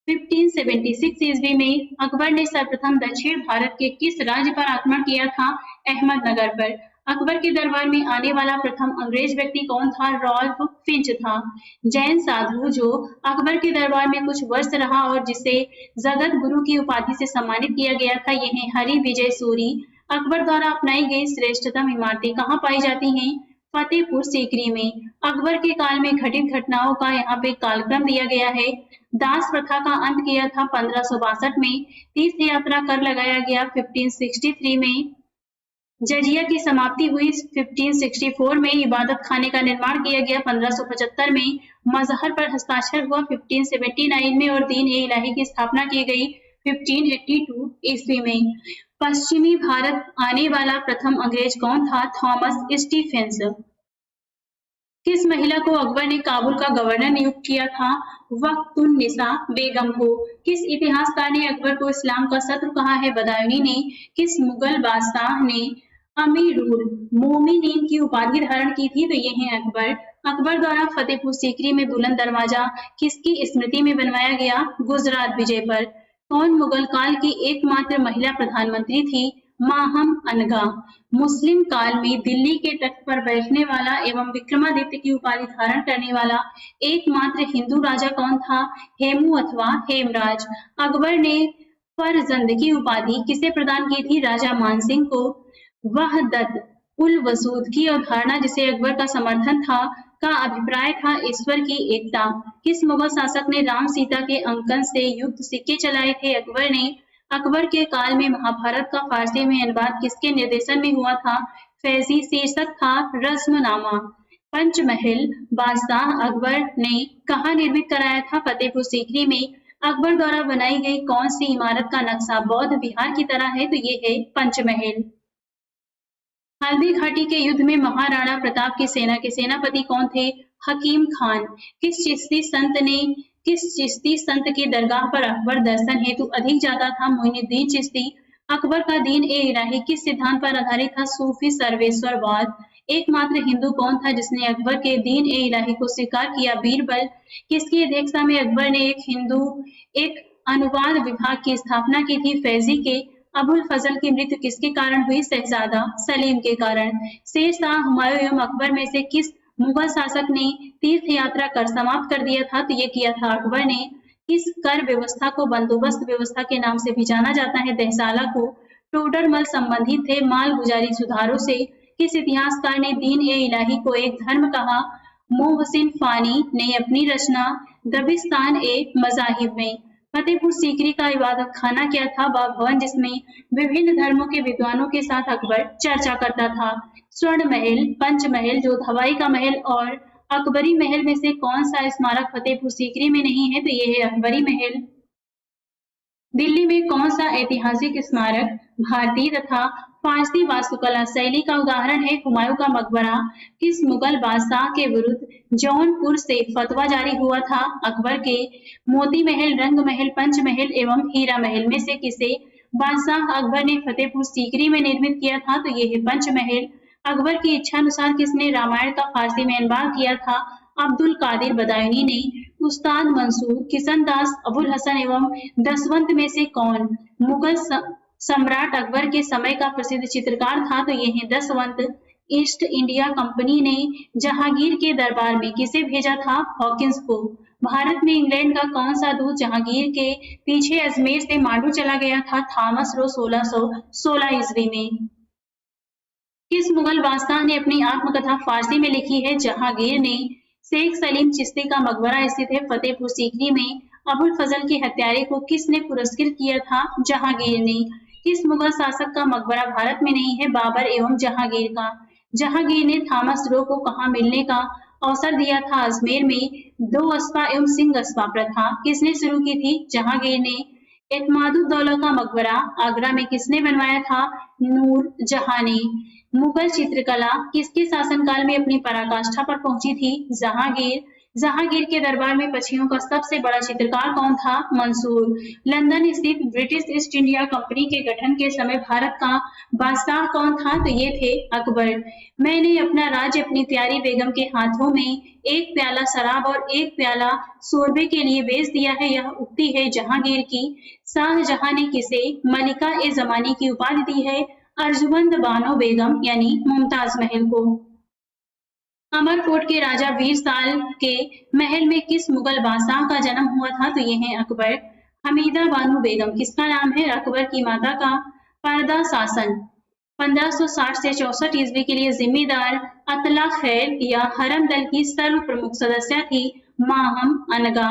1576 ईस्वी में। अकबर ने सर्वप्रथम दक्षिण भारत के किस राज्य पर आक्रमण किया था? अहमदनगर पर। अकबर के दरबार में आने वाला प्रथम अंग्रेज व्यक्ति कौन था? रॉल्फ फिंच था। जैन साधु जो अकबर के दरबार में कुछ वर्ष रहा और जिसे जगत गुरु की उपाधि से सम्मानित किया गया था, ये है हरि विजय सूरी। अकबर द्वारा अपनाई गई श्रेष्ठतम इमारतें कहाँ पाई जाती हैं? फतेहपुर सीकरी में। अकबर के काल में घटित घटनाओं का यहाँ पे कालक्रम दिया गया है। दास प्रथा का अंत किया था 1562 में। तीर्थ यात्रा कर लगाया गया 1563 में। जजिया की समाप्ति हुई 1564 में। इबादत खाने का निर्माण किया गया 1575 में। मजहर पर हस्ताक्षर हुआ 1579 में और दीन ए इलाही की स्थापना की गई 1582 ईस्वी में। पश्चिमी भारत आने वाला प्रथम अंग्रेज कौन था? Thomas Stephens. किस महिला को अकबर ने काबुल का गवर्नर नियुक्त किया था? वक्तुन्निसा बेगम को। किस इतिहासकार ने अकबर को इस्लाम का शत्रु कहा है? बदायूनी ने। किस मुगल बादशाह ने अमीरुल मोमिनीन की उपाधि धारण की थी? तो ये है अकबर। अकबर द्वारा फतेहपुर सीकरी में बुलंद दरवाजा किसकी स्मृति में बनवाया गया? गुजरात विजय पर। कौन मुगल काल की एकमात्र महिला प्रधानमंत्री थी? माहम अनगा। मुस्लिम काल में दिल्ली के तख्त पर बैठने वाला एवं विक्रमादित्य की उपाधि धारण करने वाला एकमात्र हिंदू राजा कौन था? हेमू अथवा हेमराज। अकबर ने फरजंद की उपाधि किसे प्रदान की थी? राजा मानसिंह को। वहदत उल वजूद की अवधारणा जिसे अकबर का समर्थन था का अभिप्राय था ईश्वर की एकता। किस मुगल शासक ने राम सीता के अंकन से युक्त सिक्के चलाए थे? अकबर ने। अकबर के काल में महाभारत का फारसी में अनुवाद किसके निर्देशन में हुआ था? फैजी। शीर्षक था रस्मनामा। पंचमहल बादशाह अकबर ने कहाँ निर्मित कराया था? फतेहपुर सीकरी में। अकबर द्वारा बनाई गई कौन सी इमारत का नक्शा बौद्ध विहार की तरह है? तो ये है पंचमहल। हल्दी घाटी के युद्ध में महाराणा प्रताप की सेना के सेनापति कौन थे? हकीम खान। किस चिश्ती संत के दरगाह पर अकबर दर्शन हेतु अधिक जाता था? मोइनुद्दीन चिश्ती। अकबर का दीन ए इलाही किस सिद्धांत पर आधारित था? सूफी सर्वेश्वरवाद। एकमात्र हिंदू कौन था जिसने अकबर के दीन ए इलाही को स्वीकार किया? बीरबल। किसकी अध्यक्षता में अकबर ने एक अनुवाद विभाग की स्थापना की थी? फैजी के। अबुल फजल की मृत्यु किसके कारण हुई? शहजादा सलीम के कारण। शेरशाह, हुमायूं एवं अकबर में से किस मुगल शासक ने तीर्थ यात्रा कर समाप्त कर दिया था? तो ये किया था अकबर ने। किस कर व्यवस्था को बंदोबस्त व्यवस्था के नाम से भी जाना जाता है? दहसाला को। टोडरमल संबंधित थे माल गुजारी सुधारों से। किस इतिहासकार ने दीन ए इलाही को एक धर्म कहा? मोहसिन फानी ने अपनी रचना दबिस्तान ए मजाहिब में। फतेहपुर सीकरी का इबादत खाना क्या था? भवन जिसमें विभिन्न धर्मों के विद्वानों के साथ अकबर चर्चा करता था। स्वर्ण महल, पंचमहल, जोधबाई का महल और अकबरी महल में से कौन सा स्मारक फतेहपुर सीकरी में नहीं है? तो ये है अकबरी महल। दिल्ली में कौन सा ऐतिहासिक स्मारक भारतीय तथा फारसी वास्तुकला शैली का उदाहरण है? हुमायूं का मकबरा। किस मुगल बादशाह के विरुद्ध जौनपुर से फतवा जारी हुआ था? अकबर के। मोती महल, रंग महल, पंचमहल एवं हीरा महल में से किसे बादशाह अकबर ने फतेहपुर सीकरी में निर्मित किया था? तो ये है पंचमहल। अकबर की इच्छा अनुसार किसने रामायण का फारसी में अनुवाद किया था? अब्दुल कादिर बदायूनी ने। उस्ताद मंसूर, किशनदास, अबुल हसन एवं दसवंत में से कौन मुगल सम्राट अकबर के समय का प्रसिद्ध चित्रकार था? तो ये है दसवंत। ईस्ट इंडिया कंपनी ने जहांगीर के दरबार में किसे भेजा था? हॉकिंस को। भारत में इंग्लैंड का कौन सा दूत जहांगीर के पीछे अजमेर से मांडू चला गया था? थॉमस रो 1616 ईस्वी में। किस मुगल बादशाह ने अपनी आत्मकथा फारसी में लिखी है? जहांगीर ने। शेख सलीम चिश्ती का मकबरा स्थित है फतेहपुर सीकरी में। अबुल फजल के हत्यारे को किसने पुरस्कृत किया था? जहांगीर ने। किस मुगल शासक का मकबरा भारत में नहीं है? बाबर एवं जहांगीर का। जहांगीर ने थॉमस रो को कहाँ मिलने का अवसर दिया था? अजमेर में। दो अस्पा एवं सिंह अस्पा प्रथा किसने शुरू की थी? जहांगीर ने। एतमादुद्दौला का मकबरा आगरा में किसने बनवाया था? नूर जहां ने। मुगल चित्रकला किसके शासनकाल में अपनी पराकाष्ठा पर पहुंची थी? जहांगीर। जहांगीर के दरबार में पक्षियों का सबसे बड़ा चित्रकार कौन था? मंसूर। लंदन स्थित ब्रिटिश ईस्ट इंडिया कंपनी के गठन के समय भारत का बादशाह कौन था? तो ये थे अकबर। मैंने अपना राज्य अपनी प्यारी बेगम के हाथों में एक प्याला शराब और एक प्याला शोरबे के लिए बेच दिया है, यह उक्ति है जहांगीर की। शाहजहां ने किसे मलिका ए जमानी की उपाधि दी है? अर्जुमंद बानो बेगम यानी मुमताज महल को। अमरकोट के राजा वीर साल के महल में किस मुगल बादशाह का जन्म हुआ था? तो ये है अकबर। हमीदा बानो बेगम किसका नाम है? अकबर की माता का। पर्दा शासन 1560 से 64 ईस्वी के लिए जिम्मेदार अतला खैर या हरम दल की सर्व प्रमुख सदस्य थी माहम अनगा।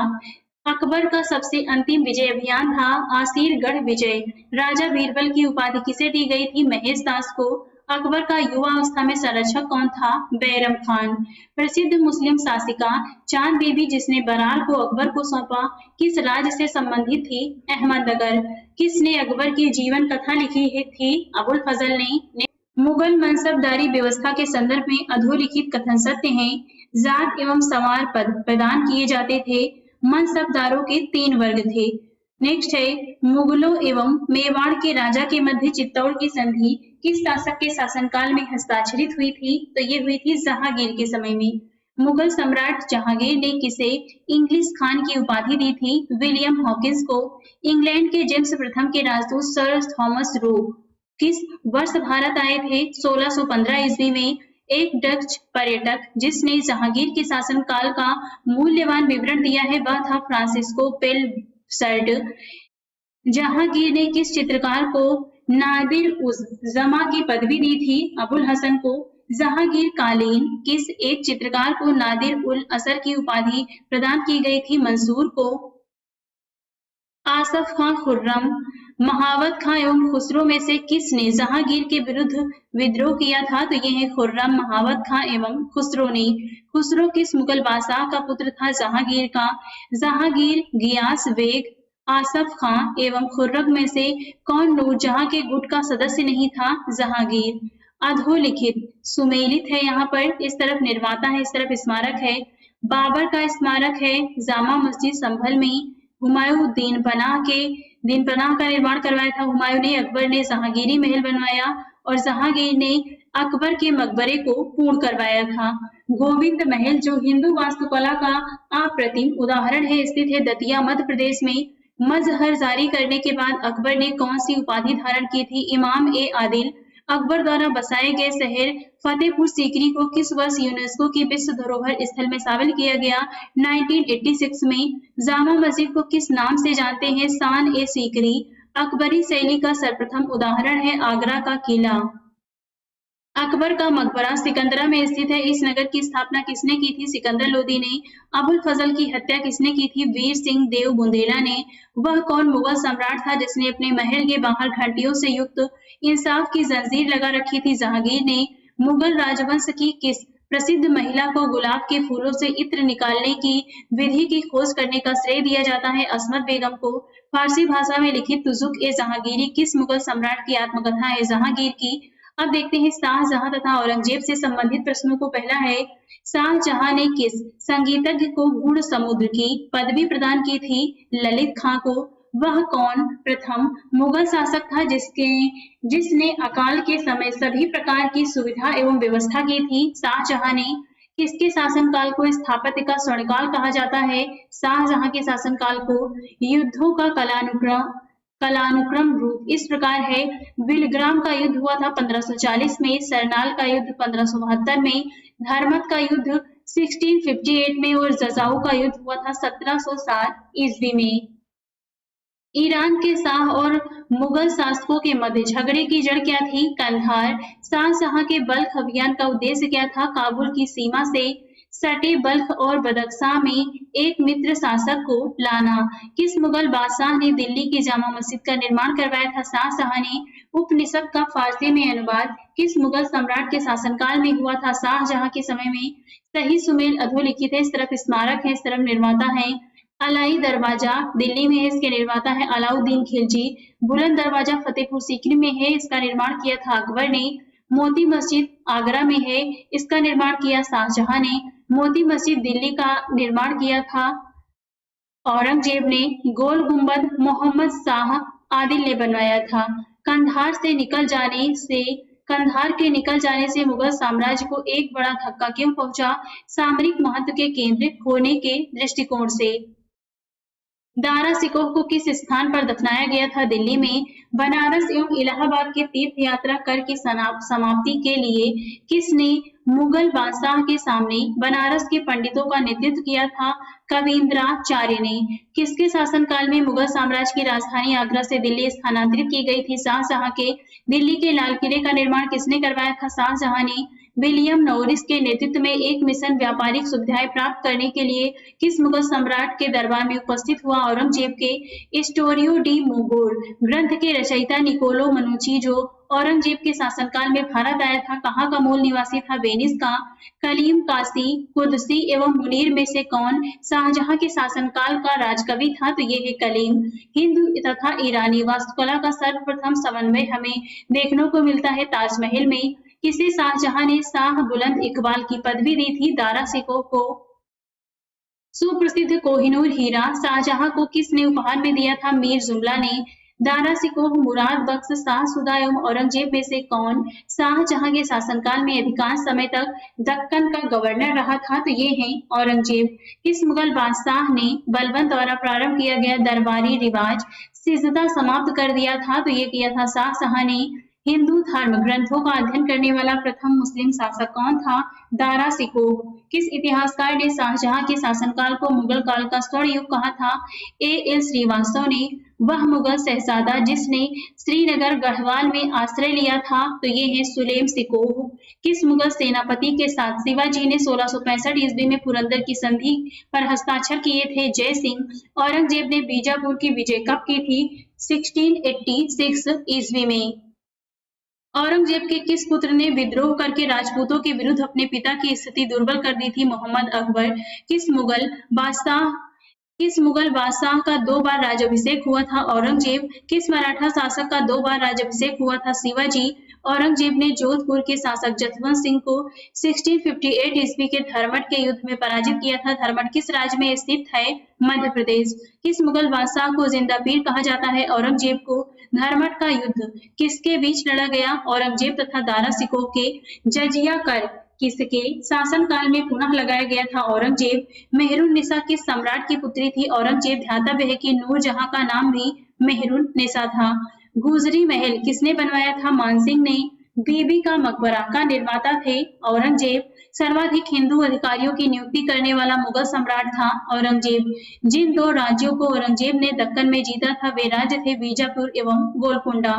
अकबर का सबसे अंतिम विजय अभियान था आसीरगढ़ विजय। राजा बीरबल की उपाधि किसे दी गई थी? महेश दास को। अकबर का युवा अवस्था में संरक्षक कौन था? बैरम खान। प्रसिद्ध मुस्लिम शासिका चांद बीबी जिसने बरार को अकबर को सौंपा किस राज्य से संबंधित थी? अहमदनगर। किसने अकबर की जीवन कथा लिखी थी? अबुल फजल ने। मुगल मनसबदारी व्यवस्था के संदर्भ में अधोलिखित कथन सत्य हैं। जात एवं संवार पद प्रदान किए जाते थे। मनसबदारों के 3 वर्ग थे। नेक्स्ट है मुगलों एवं मेवाड़ के राजा के मध्य चित्तौड़ की संधि किस शासक के शासनकाल में हस्ताक्षरित हुई थी? तो ये हुई थी जहांगीर के समय में। मुगल सम्राट जहांगीर ने किसे इंग्लिश खान की उपाधि दी थी? विलियम हॉकिंस को। इंग्लैंड के जेम्स प्रथम के राजदूत सर थॉमस रो किस वर्ष भारत आए थे? 1615 ईस्वी में। एक डच पर्यटक जिसने जहांगीर के शासनकाल का मूल्यवान विवरण दिया है वह था फ्रांसिस्को पेलसर्ड। जहांगीर ने किस चित्रकार को नादिर उज जमा की पदवी दी थी? अबुल हसन को। जहांगीर कालीन किस एक चित्रकार को नादिर उल असर की उपाधि प्रदान की गई थी? मंसूर को। आसफ खां, खुर्रम, महावत खां एवं खुसरो में से किसने जहांगीर के विरुद्ध विद्रोह किया था? तो ये है खुर्रम, महावत खां एवं खुसरो ने। खुसरो किस मुगल बादशाह का पुत्र था? जहांगीर का। जहांगीर, गियास बेग, आसफ खां एवं खुर्रम में से कौन नूरजहां के गुट का सदस्य नहीं था? जहांगीर। अधोलिखित सुमेलित है यहाँ पर, इस तरफ निर्माता है, इस तरफ स्मारक है। बाबर का स्मारक है जामा मस्जिद संभल में। हुमायूं दीन पनाह का निर्माण करवाया था हुमायूं ने। अकबर ने जहांगीरी महल बनवाया और जहांगीर ने अकबर के मकबरे को पूर्ण करवाया था। गोविंद महल जो हिंदू वास्तुकला का अप्रतिम उदाहरण है स्थित है दतिया मध्य प्रदेश में। मजहर जारी करने के बाद अकबर ने कौन सी उपाधि धारण की थी? इमाम ए आदिल। अकबर द्वारा बसाए गए शहर फतेहपुर सीकरी को किस वर्ष यूनेस्को की विश्व धरोहर स्थल में शामिल किया गया? 1986 में। जामा मस्जिद को किस नाम से जानते हैं? शान ए सीकरी। अकबरी शैली का सर्वप्रथम उदाहरण है आगरा का किला। अकबर का मकबरा सिकंदरा में स्थित है। इस नगर की स्थापना किसने की थी? सिकंदर लोदी ने। अबुल फजल की हत्या किसने की थी? वीर सिंह देव बुंदेला ने। वह कौन मुगल सम्राट था जिसने अपने महल के बाहर घंटियों से युक्त इंसाफ की जंजीर लगा रखी थी? जहांगीर ने। मुगल राजवंश की किस प्रसिद्ध महिला को गुलाब के फूलों से इत्र निकालने की विधि की खोज करने का श्रेय दिया जाता है? असमत बेगम को। फारसी भाषा में लिखित तुजुक ए जहांगीरी किस मुगल सम्राट की आत्मकथा है? जहांगीर की। अब देखते हैं शाहजहां तथा औरंगजेब से संबंधित प्रश्नों को। पहला है शाहजहां ने किस संगीतज्ञ को गुण समुद्र की पदवी प्रदान की थी? ललित खां को। वह कौन प्रथम मुगल शासक था जिसने अकाल के समय सभी प्रकार की सुविधा एवं व्यवस्था की थी? शाहजहां ने। किसके शासनकाल को स्थापत्य का स्वर्णकाल कहा जाता है? शाहजहां के शासनकाल को। युद्धों का कालानुक्रम रूप इस प्रकार है। विलग्राम का युद्ध हुआ था 1540 में। सरनाल का युद्ध 1572 में। धर्मत का युद्ध 1658 में और जजाऊ का युद्ध हुआ था 1707 ईस्वी में। ईरान के शाह और मुगल शासकों के मध्य झगड़े की जड़ क्या थी? कंधार। शाहजहां के बल्ख अभियान का उद्देश्य क्या था? काबुल की सीमा से सटे बल्ख और बदख्शां में एक मित्र शासक को लाना। किस मुगल बादशाह ने दिल्ली की जामा मस्जिद का निर्माण करवाया था? शाहजहां ने। उपनिषद का फारसी में अनुवाद किस मुगल सम्राट के शासनकाल में हुआ था? शाहजहां के समय में। सही सुमेल अधोलिखित है, इस तरफ स्मारक है, इस तरफ निर्माता है। अलाई दरवाजा दिल्ली में है, इसके निर्माता है अलाउद्दीन खिलजी। बुलंद दरवाजा फतेहपुर सीकरी में है, इसका निर्माण किया था अकबर ने। मोती मस्जिद आगरा में है, इसका निर्माण किया शाहजहां ने। मोती मस्जिद दिल्ली का निर्माण किया था औरंगजेब ने। गोल गुंबद मोहम्मद शाह आदिल ने बनवाया था। कंधार के निकल जाने से मुगल साम्राज्य को एक बड़ा धक्का क्यों पहुंचा? सामरिक महत्व के केंद्र होने के दृष्टिकोण से। दारा सिकोह को किस स्थान पर दफनाया गया था? दिल्ली में। बनारस एवं इलाहाबाद के तीर्थ यात्रा कर की समाप्ति के लिए किसने मुगल बादशाह के सामने बनारस के पंडितों का नेतृत्व किया था? कवींद्राचार्य ने। किसके शासनकाल में मुगल साम्राज्य की राजधानी आगरा से दिल्ली स्थानांतरित की गई थी? शाहजहां के। दिल्ली के लाल किले का निर्माण किसने करवाया था? शाहजहां ने। विलियम नोरिस के नेतृत्व में एक मिशन व्यापारिक सुविधाएं प्राप्त करने के लिए किस मुगल सम्राट के दरबार में उपस्थित हुआ? औरंगजेब के। स्टोरियो डी मोगोर ग्रंथ के रचयिता निकोलो मनुची जो औरंगजेब के शासनकाल में भारत आया था? कहाँ का मूल निवासी था? वेनिस का। कलीम, काशी, कुदसी एवं मुनीर में से कौन शाहजहां के शासनकाल का राजकवि था? तो ये है कलीम। हिंदू तथा ईरानी वास्तुकला का सर्वप्रथम समन्वय हमें देखने को मिलता है ताजमहल में। किसे शाहजहां ने शाह बुलंद इकबाल की पदवी दी थी? दारा शिकोह को। सुप्रसिद्ध कोहिनूर हीरा शाहजहां को किसने उपहार में दिया था? मीर जुमला ने। दारा शिकोह, मुराद बख्श, शाहसुदा एवं औरंगजेब में से कौन शाहजहां के शासनकाल में अधिकांश समय तक दक्कन का गवर्नर रहा था? तो ये है औरंगजेब। किस मुगल बादशाह ने बलबन द्वारा प्रारंभ किया गया दरबारी रिवाज सिजदा समाप्त कर दिया था? तो ये किया था शाहजहां ने। हिंदू धर्म ग्रंथों का अध्ययन करने वाला प्रथम मुस्लिम शासक कौन था? दारा शिकोह। किस इतिहासकार ने शाहजहां के शासनकाल को मुगल काल का स्वर्ण युग कहा था? एएल श्रीवास्तव ने। वह मुगल शहजादा जिसने श्रीनगर गढ़वाल में आश्रय लिया था? तो ये है सुलेम शिकोह। किस मुगल सेनापति के साथ शिवाजी ने 1665 ईस्वी में पुरंदर की संधि पर हस्ताक्षर किए थे? जय सिंह। औरंगजेब ने बीजापुर की विजय कब की थी? 1686 ईस्वी में। औरंगजेब के किस पुत्र ने विद्रोह करके राजपूतों के विरुद्ध अपने पिता की स्थिति दुर्बल कर दी थी? मोहम्मद अकबर। किस मुगल बादशाह का 2 बार राज्याभिषेक हुआ था? औरंगजेब। किस मराठा शासक का 2 बार राज्याभिषेक हुआ था? शिवाजी। औरंगजेब ने जोधपुर के शासक जसवंत सिंह को 1658 ईस्वी के धर्मट के युद्ध में पराजित किया था। धर्मट किस राज्य में स्थित है? मध्य प्रदेश। किस मुगल बादशाह को जिंदा पीर कहा जाता है? औरंगजेब को। धर्मट का युद्ध किसके बीच लड़ा गया? औरंगजेब तथा दारा शिकोह के। जजिया कर किसके शासनकाल में पुनः लगाया गया था? औरंगजेब। मेहरुन्निसा किस सम्राट की पुत्री थी? औरंगजेब। ध्यातव्य है कि नूरजहां का नाम भी मेहरुन्निसा था। गुजरी महल किसने बनवाया था? मानसिंह ने। बीबी का मकबरा का निर्माता थे? औरंगजेब। सर्वाधिक हिंदू अधिकारियों की नियुक्ति करने वाला मुगल सम्राट था? औरंगजेब। जिन 2 राज्यों को औरंगजेब ने दक्कन में जीता था वे राज्य थे बीजापुर एवं गोलकुंडा।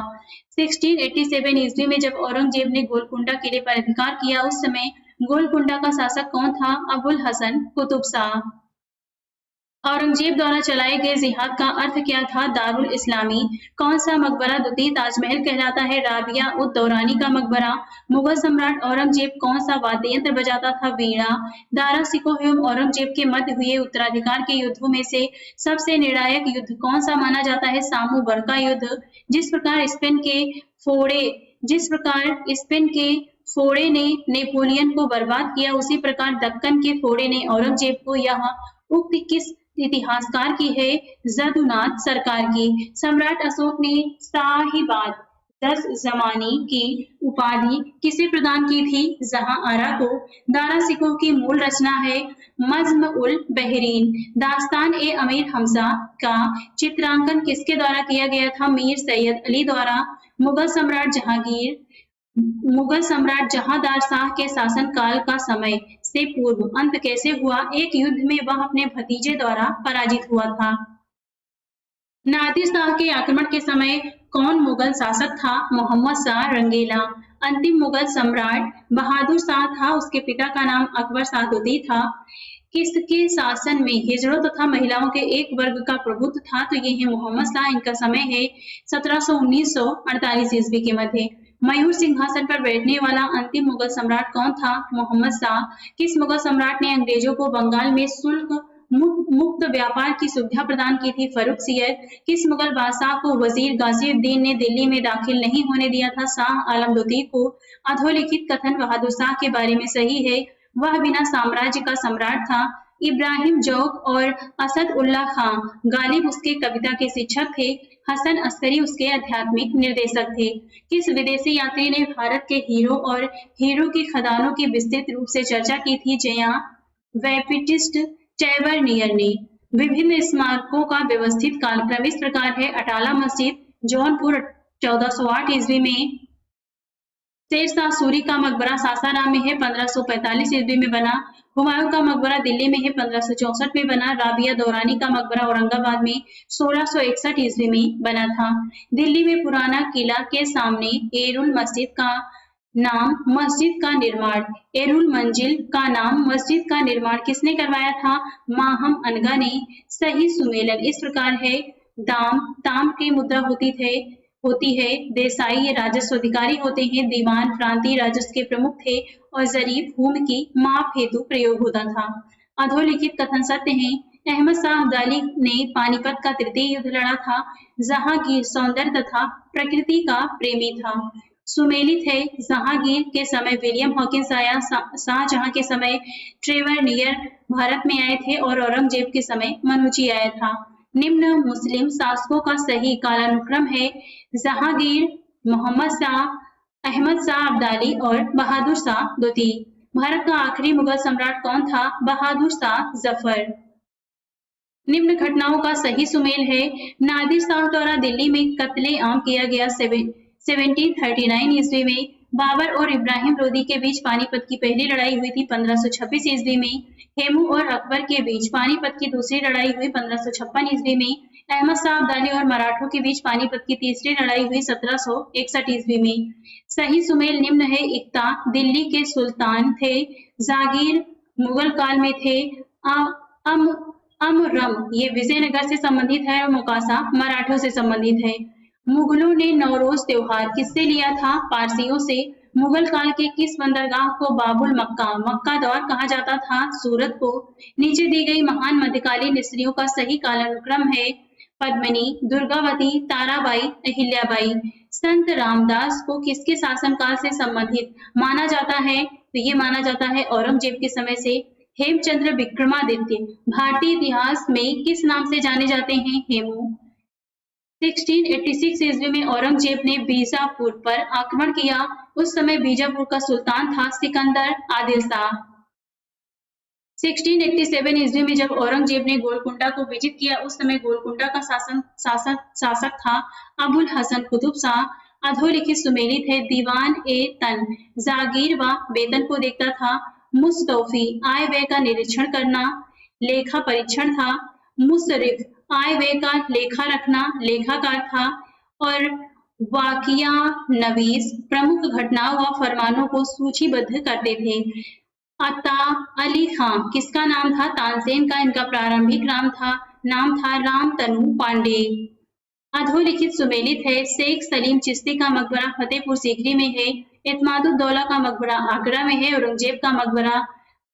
1687 ईस्वी में जब औरंगजेब ने गोलकुंडा किले पर अधिकार किया उस समय गोलकुंडा का शासक कौन था? अबुल हसन कुतुब शाह। औरंगजेब द्वारा चलाए गए जिहाद का अर्थ क्या था? दारुल इस्लामी। कौन सा मकबरा द्वितीय ताजमहल कहलाता है? राबिया उद दौरानी का मकबरा। मुगल सम्राट औरंगजेब कौन सा वाद्य यंत्र बजाता था? वीणा। दारा शिकोह एवं औरंगजेब के मध्य हुए उत्तराधिकार के युद्धों में से सबसे निर्णायक युद्ध कौन सा माना जाता है? सामू बरका युद्ध। जिस प्रकार स्पेन के फोड़े ने नेपोलियन को बर्बाद किया उसी प्रकार दक्कन के फोड़े ने औरंगजेब को। यह उक्ति किस इतिहासकार की है? जदुनाथ सरकार की। सम्राट अशोक ने साहिबाद 10 जमानी की उपाधि किसे प्रदान की थी? जहां आरा को। दारा शिकोह की मूल रचना है मज्म उल बहरीन। दास्तान ए अमीर हमजा का चित्रांकन किसके द्वारा किया गया था? मीर सैयद अली द्वारा। मुगल सम्राट जहांदार शाह के शासनकाल का समय से पूर्व अंत कैसे हुआ? एक युद्ध में वह अपने भतीजे द्वारा पराजित हुआ था। नादिर शाह के आक्रमण के समय कौन मुगल शासक था? मोहम्मद शाह रंगीला। अंतिम मुगल सम्राट बहादुर शाह था, उसके पिता का नाम अकबर सादुद्दी था। किसके शासन में हिजड़ों तथा महिलाओं के एक वर्ग का प्रभुत्व था? तो ये है मोहम्मद शाह। इनका समय है 1719-48 ईस्वी के मध्य। मयूर सिंहासन पर बैठने वाला अंतिम मुगल सम्राट कौन था? मोहम्मद शाह। किस मुगल सम्राट ने अंग्रेजों को बंगाल में शुल्क मुक्त व्यापार की सुविधा प्रदान की थी? फर्रुखसियर। किस मुगल बादशाह को वजीर गाजिउद्दीन ने दिल्ली में दाखिल नहीं होने दिया था? शाह आलम द्वितीय को। अधोलिखित कथन बहादुर शाह के बारे में सही है? वह बिना साम्राज्य का सम्राट था। इब्राहिम जौक और असद उल्लाह खां गालिब उसके कविता के शिक्षक थे। हसन अस्करी उसके आध्यात्मिक निर्देशक थे। किस विदेशी यात्री ने भारत के हीरो और हीरो की खदानों की विस्तृत रूप से चर्चा की थी? जया बैप्टिस्ट टैवर्नियर ने। विभिन्न स्मारकों का व्यवस्थित कालक्रम इस प्रकार है: अटाला मस्जिद जौनपुर 1408 ईस्वी में। शेरशाह सूरी का मकबरा सासाराम में है, 1545 ईस्वी में बना। हुमायूं का मकबरा दिल्ली में है, 1564 में बना। राबिया दौरानी का मकबरा औरंगाबाद में 1661 ईस्वी में बना था। दिल्ली में पुराना किला के सामने एरुल मस्जिद का नाम मस्जिद का निर्माण, एरुल मंजिल का नाम मस्जिद का निर्माण किसने करवाया था? माहम अनगा ने। सही सुमेलन इस प्रकार है: दाम ताम की मुद्रा होती थे, होती है। देसाई ये राजस्व अधिकारी होते हैं। दीवान प्रांतीय राजस्व के प्रमुख थे और जरीफ भूमि की माप हेतु प्रयोग होता था। अधोलिखित कथन सत्य है। अहमद शाह अब्दाली ने पानीपत का तृतीय युद्ध लड़ा था। जहांगीर सौंदर्य तथा प्रकृति का प्रेमी था। सुमेलित है। जहांगीर के समय विलियम हॉकिंस आया। शाहजहां के समय ट्रेवर नियर भारत में आए थे और औरंगजेब के समय मनुची आया था। निम्न मुस्लिम शासकों का सही कालानुक्रम है। जहांगीर, मोहम्मद शाह, अहमद शाह अब्दाली और बहादुर शाह द्वितीय। भारत का आखिरी मुगल सम्राट कौन था? बहादुर शाह जफर। निम्न घटनाओं का सही सुमेल है। नादिर शाह द्वारा दिल्ली में कत्ले आम किया गया। 1739 ईस्वी में बाबर और इब्राहिम लोदी के बीच पानीपत की पहली लड़ाई हुई थी 1526 ईस्वी में। हेमू और अकबर के बीच पानीपत की दूसरी लड़ाई हुई 1556 ईस्वी में। अहमद शाह अब्दाली और मराठों के बीच पानीपत की तीसरी लड़ाई हुई 1761 ईस्वी में। सही सुमेल निम्न है। इक्ता दिल्ली के सुल्तान थे। जागीर मुगल काल में थे। अम अमरम ये विजयनगर से संबंधित है और मुकासा मराठों से संबंधित है। मुगलों ने नौरोज त्योहार किससे लिया था? पारसियों से। मुगल काल के किस बंदरगाह को बाबुल मक्का दौर कहा जाता था? सूरत को। नीचे दी गई महान मध्यकालीन स्त्रियों का सही कालानुक्रम है। पद्मिनी, दुर्गावती, ताराबाई, अहिल्याबाई। संत रामदास को किसके शासनकाल से संबंधित माना जाता है? तो ये माना जाता है औरंगजेब के समय से। हेमचंद्र विक्रमादित्य भारतीय इतिहास में किस नाम से जाने जाते हैं? हेमू। 1686 ईस्वी में औरंगजेब ने बीजापुर पर आक्रमण किया। उस समय बीजापुर का सुल्तान था सिकंदर आदिल शाह। 1687 ईस्वी में जब औरंगजेब ने गोलकुंडा को विजित किया, उस समय गोलकुंडा का शासक था अबुल हसन कुतुब शाह। अधोलिखित सुमेलित है। दीवान ए तन जागीर व वेतन को देखता था। मुस्तौफी आय व्यय का निरीक्षण करना लेखा परीक्षण था। मुसरिफ आय व्यय का लेखा रखना लेखाकार था। और वाकिया नवीस प्रमुख घटनाओं व फरमानों को सूचीबद्ध करते थे। अता अली खां किसका नाम था? तानसेन का इनका प्रारंभिक नाम था रामतनु पांडे। अधोलिखित सुमेलित है। शेख सलीम चिश्ती का मकबरा फतेहपुर सीकरी में है। इत्मादुद्दौला का मकबरा आगरा में है। औरंगजेब का मकबरा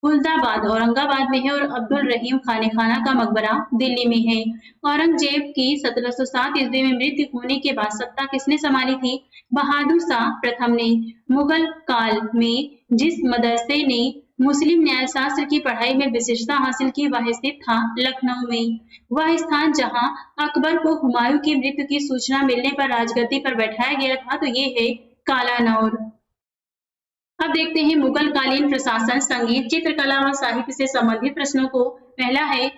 फुलदाबाद औरंगाबाद में है और अब्दुल रहीम खानेखाना का मकबरा दिल्ली में है। औरंगजेब की 1707 ईस्वी में मृत्यु होने के बाद सत्ता किसने संभाली थी? बहादुर शाह प्रथम ने। मुगल काल में जिस मदरसे ने मुस्लिम न्यायशास्त्र की पढ़ाई में विशेषता हासिल की वह स्थित था लखनऊ में। वह स्थान जहां अकबर को हुमायूं की मृत्यु की सूचना मिलने पर राजगद्दी पर बैठाया गया था, तो ये है कालानौर। अब देखते हैं मुगल कालीन प्रशासन, संगीत, चित्रकला व साहित्य से संबंधित प्रश्नों को। पहला है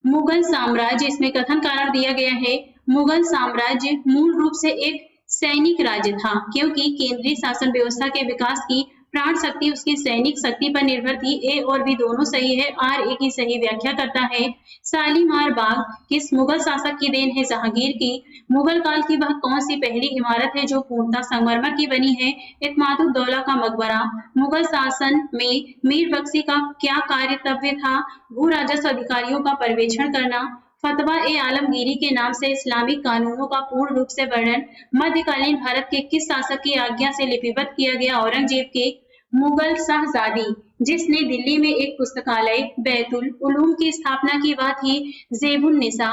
मुगल साम्राज्य। इसमें कथन कारण दिया गया है। मुगल साम्राज्य मूल रूप से एक सैनिक राज्य था, क्योंकि केंद्रीय शासन व्यवस्था के विकास की प्राण शक्ति उसकी सैनिक शक्ति पर निर्भर थी। ए और बी दोनों सही है। आर ए की सही व्याख्या करता है। शालीमार बाग किस मुगल शासक की देन है? जहांगीर की। मुगल काल की वह कौन सी पहली इमारत है जो पूर्णतः संगमरमर की बनी है? इत्मादुद्दौला का मकबरा। मुगल शासन में मीर बख्शी का क्या कार्यतव्य था? भू राजस्व अधिकारियों का पर्यवेक्षण करना। फतवा ए आलमगीरी के नाम से इस्लामिक कानूनों का पूर्ण रूप से वर्णन मध्यकालीन भारत के किस शासक की आज्ञा से लिपिबद्ध किया गया? औरंगजेब के। मुगल शहजादी जिसने दिल्ली में एक पुस्तकालय बैतुल उलूम की स्थापना की वह थी ज़ेबुन्निसा।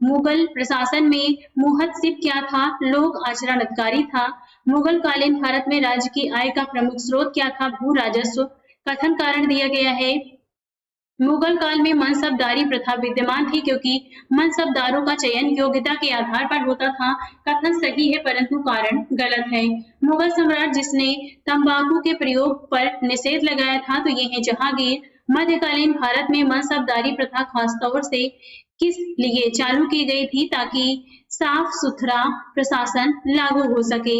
मुगल प्रशासन में मुहत्सिब क्या था? लोक आचरण अधिकारी था। मुगल कालीन भारत में राज्य की आय का प्रमुख स्रोत क्या था? भू राजस्व। कथन कारण दिया गया है। मुगल काल में मनसबदारी प्रथा विद्यमान थी, क्योंकि मनसबदारों का चयन योग्यता के आधार पर होता था। कथन सही है परंतु कारण गलत है। मुगल सम्राट जिसने तंबाकू के प्रयोग पर निषेध लगाया था, तो ये है जहांगीर। मध्यकालीन भारत में मनसबदारी प्रथा खासतौर से किस लिए चालू की गई थी? ताकि साफ सुथरा प्रशासन लागू हो सके।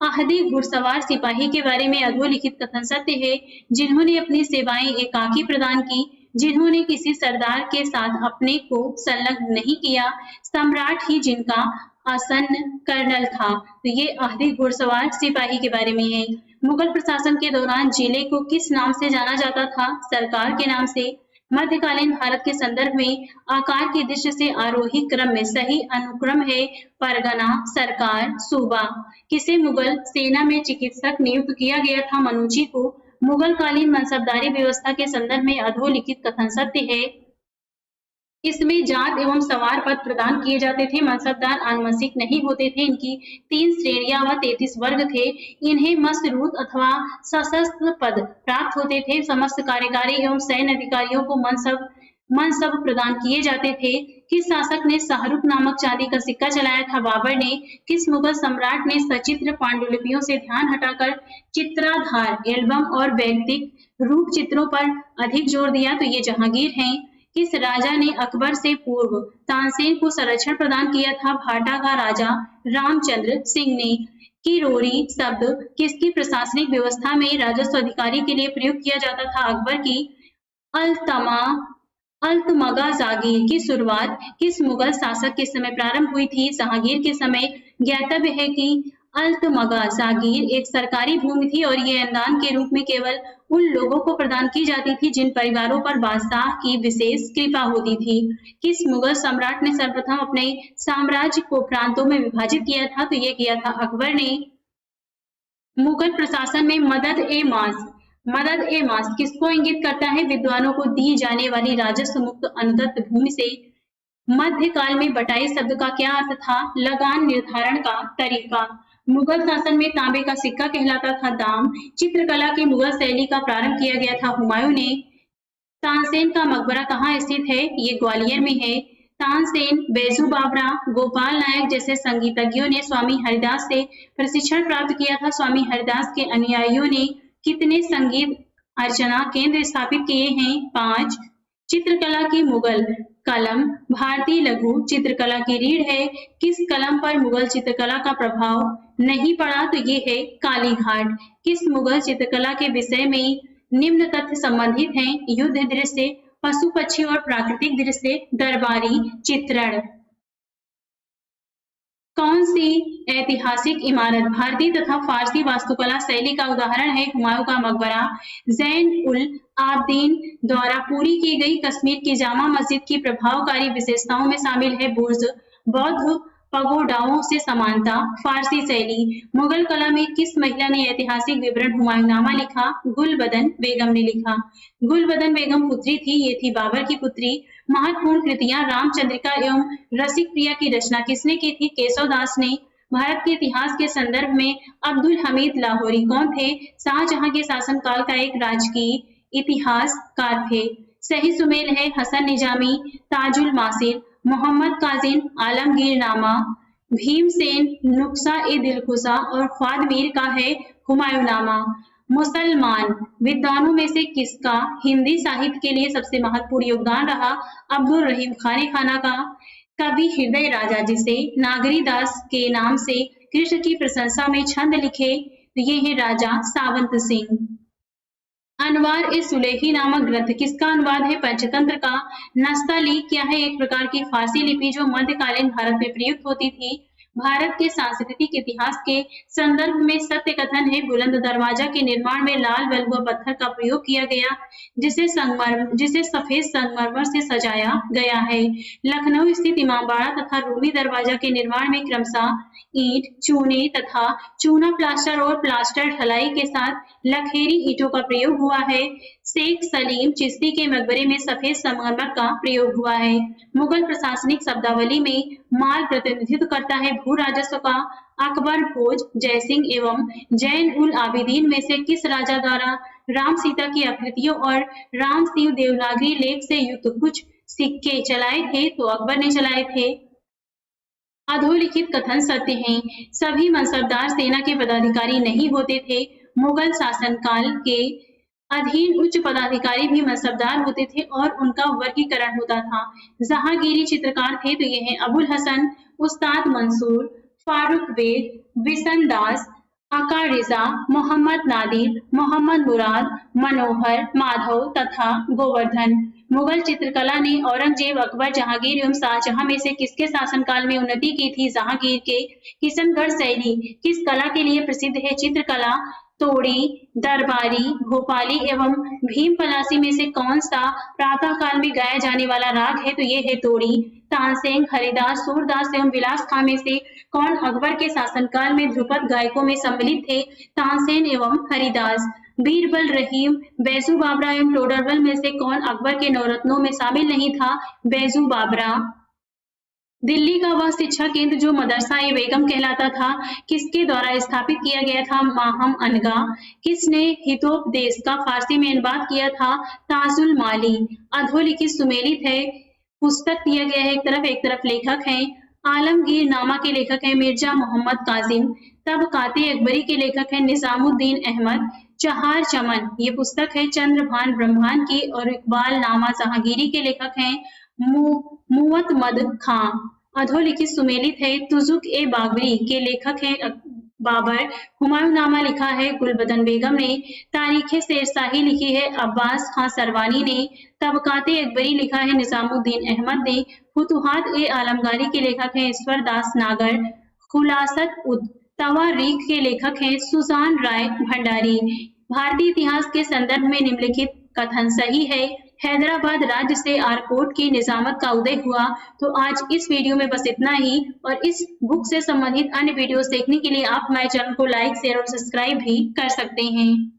आहदी घुड़सवार सिपाही के बारे में अधोलिखित कथन सत्य है। जिन्होंने अपनी सेवाएं एकाकी प्रदान की, जिन्होंने किसी सरदार के साथ अपने को संलग्न नहीं किया, सम्राट ही जिनका आसन्न कर्नल था। तो ये आहदी घुड़सवार सिपाही के बारे में है। मुगल प्रशासन के दौरान जिले को किस नाम से जाना जाता था? सरकार के नाम से। मध्यकालीन भारत के संदर्भ में आकार की दृष्टि से आरोही क्रम में सही अनुक्रम है परगना, सरकार, सूबा। किसे मुगल सेना में चिकित्सक नियुक्त किया गया था? मनुची को। मुगल कालीन मनसबदारी व्यवस्था के संदर्भ में अधोलिखित कथन सत्य है। इसमें जात एवं सवार पद प्रदान किए जाते थे। मनसबदार आनुवंशिक नहीं होते थे। इनकी 3 श्रेणियां व 33 वर्ग थे। इन्हें मसरूत अथवा सशस्त्र पद प्राप्त होते थे। समस्त कार्यकारी एवं सैन्य अधिकारियों को मनसब प्रदान किए जाते थे। किस शासक ने शाहरुख नामक चांदी का सिक्का चलाया था? बाबर ने। किस मुगल सम्राट ने सचित्र पांडुलिपियों से ध्यान हटाकर चित्राधार एल्बम और वैयक्तिक रूप चित्रों पर अधिक जोर दिया? तो ये जहांगीर हैं। किस राजा ने अकबर से पूर्व तानसेन को संरक्षण प्रदान किया था? भाटा का राजा रामचंद्र सिंह ने। किरोड़ी शब्द किसकी प्रशासनिक व्यवस्था में राजस्व अधिकारी के लिए प्रयोग किया जाता था? अकबर की। अल्तमगा जागीर की शुरुआत किस मुगल शासक के समय प्रारंभ हुई थी? जहांगीर के समय। ज्ञातव्य है कि अल्तमगा जागीर एक सरकारी भूमि थी और ये अनुदान के रूप में केवल उन लोगों को प्रदान की जाती थी जिन परिवारों पर बादशाह की विशेष कृपा होती थी। किस मुगल सम्राट ने सर्वप्रथम अपने साम्राज्य को प्रांतों में विभाजित किया था? तो ये किया था अकबर ने। मुगल प्रशासन में मदद ए मास किसको इंगित करता है? विद्वानों को दी जाने वाली राजस्व मुक्त अनुदत्त भूमि से। मध्यकाल में बटाई शब्द का क्या अर्थ था? लगान निर्धारण का तरीका। मुगल शासन में तांबे का सिक्का कहलाता था दाम। चित्रकला की मुगल शैली का प्रारंभ किया गया था हुमायूं ने। तानसेन का मकबरा कहाँ स्थित है? ये ग्वालियर में है। तानसेन, बैजू बावरा, गोपाल नायक जैसे संगीतज्ञों ने स्वामी हरिदास से प्रशिक्षण प्राप्त किया था। स्वामी हरिदास के अनुयायियों ने कितने संगीत अर्चना केंद्र स्थापित किए हैं? 5। चित्रकला की मुगल कलम भारतीय लघु चित्रकला की रीढ़ है। किस कलम पर मुगल चित्रकला का प्रभाव नहीं पड़ा? तो ये है कालीघाट। किस मुगल चित्रकला के विषय में निम्न तथ्य संबंधित हैं? युद्ध दृश्य, पशु पक्षी और प्राकृतिक दृश्य, दरबारी चित्रण। कौन सी ऐतिहासिक इमारत भारतीय तथा फारसी वास्तुकला शैली का उदाहरण है? हुमायूं का मकबरा। जैन उल आबदीन द्वारा पूरी की गई कश्मीर की जामा मस्जिद की प्रभावकारी विशेषताओं में शामिल है बुर्ज, बौद्ध पगोडाओं से समानता, फारसी शैली। मुगल कला में किस महिला ने ऐतिहासिक विवरण हुमायूंनामा लिखा? गुलबदन बेगम ने लिखा। गुलबदन बेगम पुत्री थी, ये थी बाबर की पुत्री। महत्वपूर्ण कृतियां रामचंद्रिका एवं रसिक प्रिया की रचना किसने की थी? केशव दास ने। भारत के इतिहास के संदर्भ में अब्दुल हमीद लाहौरी कौन थे? शाहजहां के शासनकाल का एक राजकीय इतिहासकार थे। सही सुमेल है हसन निजामी, ताजुल मासिर, मोहम्मद काजिम आलमगीरनामा, भीमसेन नुक्शा ए दिलकुशा और ख्वाद मीर का है हुमायूंनामा। मुसलमान विद्वानों में से किसका हिंदी साहित्य के लिए सबसे महत्वपूर्ण योगदान रहा? अब्दुल रहीम खाने खाना का। कवि हृदय राजा जिसे नागरीदास के नाम से कृष्ण की प्रशंसा में छंद लिखे, तो ये है राजा सावंत सिंह। अनवार ए सुलेही नामक ग्रंथ किसका अनुवाद है? पंचतंत्र का। नस्तालीक क्या है? एक प्रकार की फारसी लिपि जो मध्यकालीन भारत में प्रयुक्त होती थी। भारत के सांस्कृतिक इतिहास के संदर्भ में सत्य कथन है बुलंद दरवाजा के निर्माण में लाल बलुआ पत्थर का प्रयोग किया गया जिसे सफेद संगमरमर से सजाया गया है। लखनऊ स्थित इमामबाड़ा तथा रूमी दरवाजा के निर्माण में क्रमशः ईंट, चूने तथा चूना प्लास्टर और प्लास्टर ढलाई के साथ लखेरी ईंटों का प्रयोग हुआ है। शेख सलीम चिश्ती के मकबरे में सफेद संगमरमर का प्रयोग हुआ है। मुगल प्रशासनिक शब्दावली में माल प्रतिनिधित्व करता है भू राजस्व का। अकबर, भोज, जयसिंह एवं जैन उल आबिदीन में से किस राजा द्वारा राम सीता की आकृतियों और राम शिव देवनागरी लेख से युक्त कुछ सिक्के चलाए थे? तो अकबर ने चलाए थे। अधोलिखित कथन सत्य हैं। सभी मनसबदार सेना के पदाधिकारी नहीं होते थे। मुगल शासनकाल के अधीन उच्च पदाधिकारी भी मनसबदार होते थे और उनका वर्गीकरण होता था। जहांगीरी चित्रकार थे, तो ये हैं अबुल हसन, उस्ताद मंसूर, फारूक बेग, बिशन दास, अका रिजा, मोहम्मद नादिर, मोहम्मद मुराद, मनोहर, माधव तथा गोवर्धन। मुगल चित्रकला ने औरंगजेब, अकबर, जहांगीर एवं शाहजहां में से किसके शासनकाल में उन्नति की थी? जहांगीर के। किशनगढ़ शैली किस कला के लिए प्रसिद्ध है? चित्रकला। तोड़ी, दरबारी, भोपाली एवं भीम पलासी में से कौन सा प्रातः काल में गाया जाने वाला राग है? तो ये है तोड़ी। तानसेन, हरिदास, सूरदास एवं विलास खां में से कौन अकबर के शासनकाल में ध्रुपद गायकों में सम्मिलित थे? तानसेन एवं हरिदास। बीरबल, रहीम, बैजू बावरा एवं टोडरमल में से कौन अकबर के नवरत्नों में शामिल नहीं था? बैजू बावरा। दिल्ली का वह शिक्षा केंद्र जो मदरसा-ए-बेगम कहलाता था, किसके द्वारा स्थापित किया गया था? माहम अनगा। किसने हितोपदेश का फारसी में अनुवाद किया था? ताजुल माली। अधोलिखित सुमेलित है, पुस्तक दिया गया है एक तरफ लेखक हैं। आलमगीर नामा के लेखक हैं मिर्जा मोहम्मद काजिम। तबकाते अकबरी के लेखक हैं निजामुद्दीन अहमद। चहार चमन ये पुस्तक है चंद्रभान ब्रह्मांड की। और इकबाल नामा जहांगीरी के लेखक हैं मुवत्तमद खां। अधोलिखित सुमेलित है तुजुक ए बाबरी के लेखक हैं बाबर। हुमायूंनामा लिखा है गुलबदन बेगम ने। तारीख शेरशाही लिखी है अब्बास खां सरवानी ने। तबकाते अकबरी लिखा है निजामुद्दीन अहमद ने। फुतुहात ए आलमगारी के लेखक हैं ईश्वर दास नागर। खुलासत उद तवारीख के लेखक हैं सुजान राय भंडारी। भारतीय इतिहास के संदर्भ में निम्नलिखित कथन सही है? हैदराबाद राज्य से आरकोट की निजामत का उदय हुआ। तो आज इस वीडियो में बस इतना ही। और इस बुक से संबंधित अन्य वीडियोस देखने के लिए आप हमारे चैनल को लाइक, शेयर और सब्सक्राइब भी कर सकते हैं।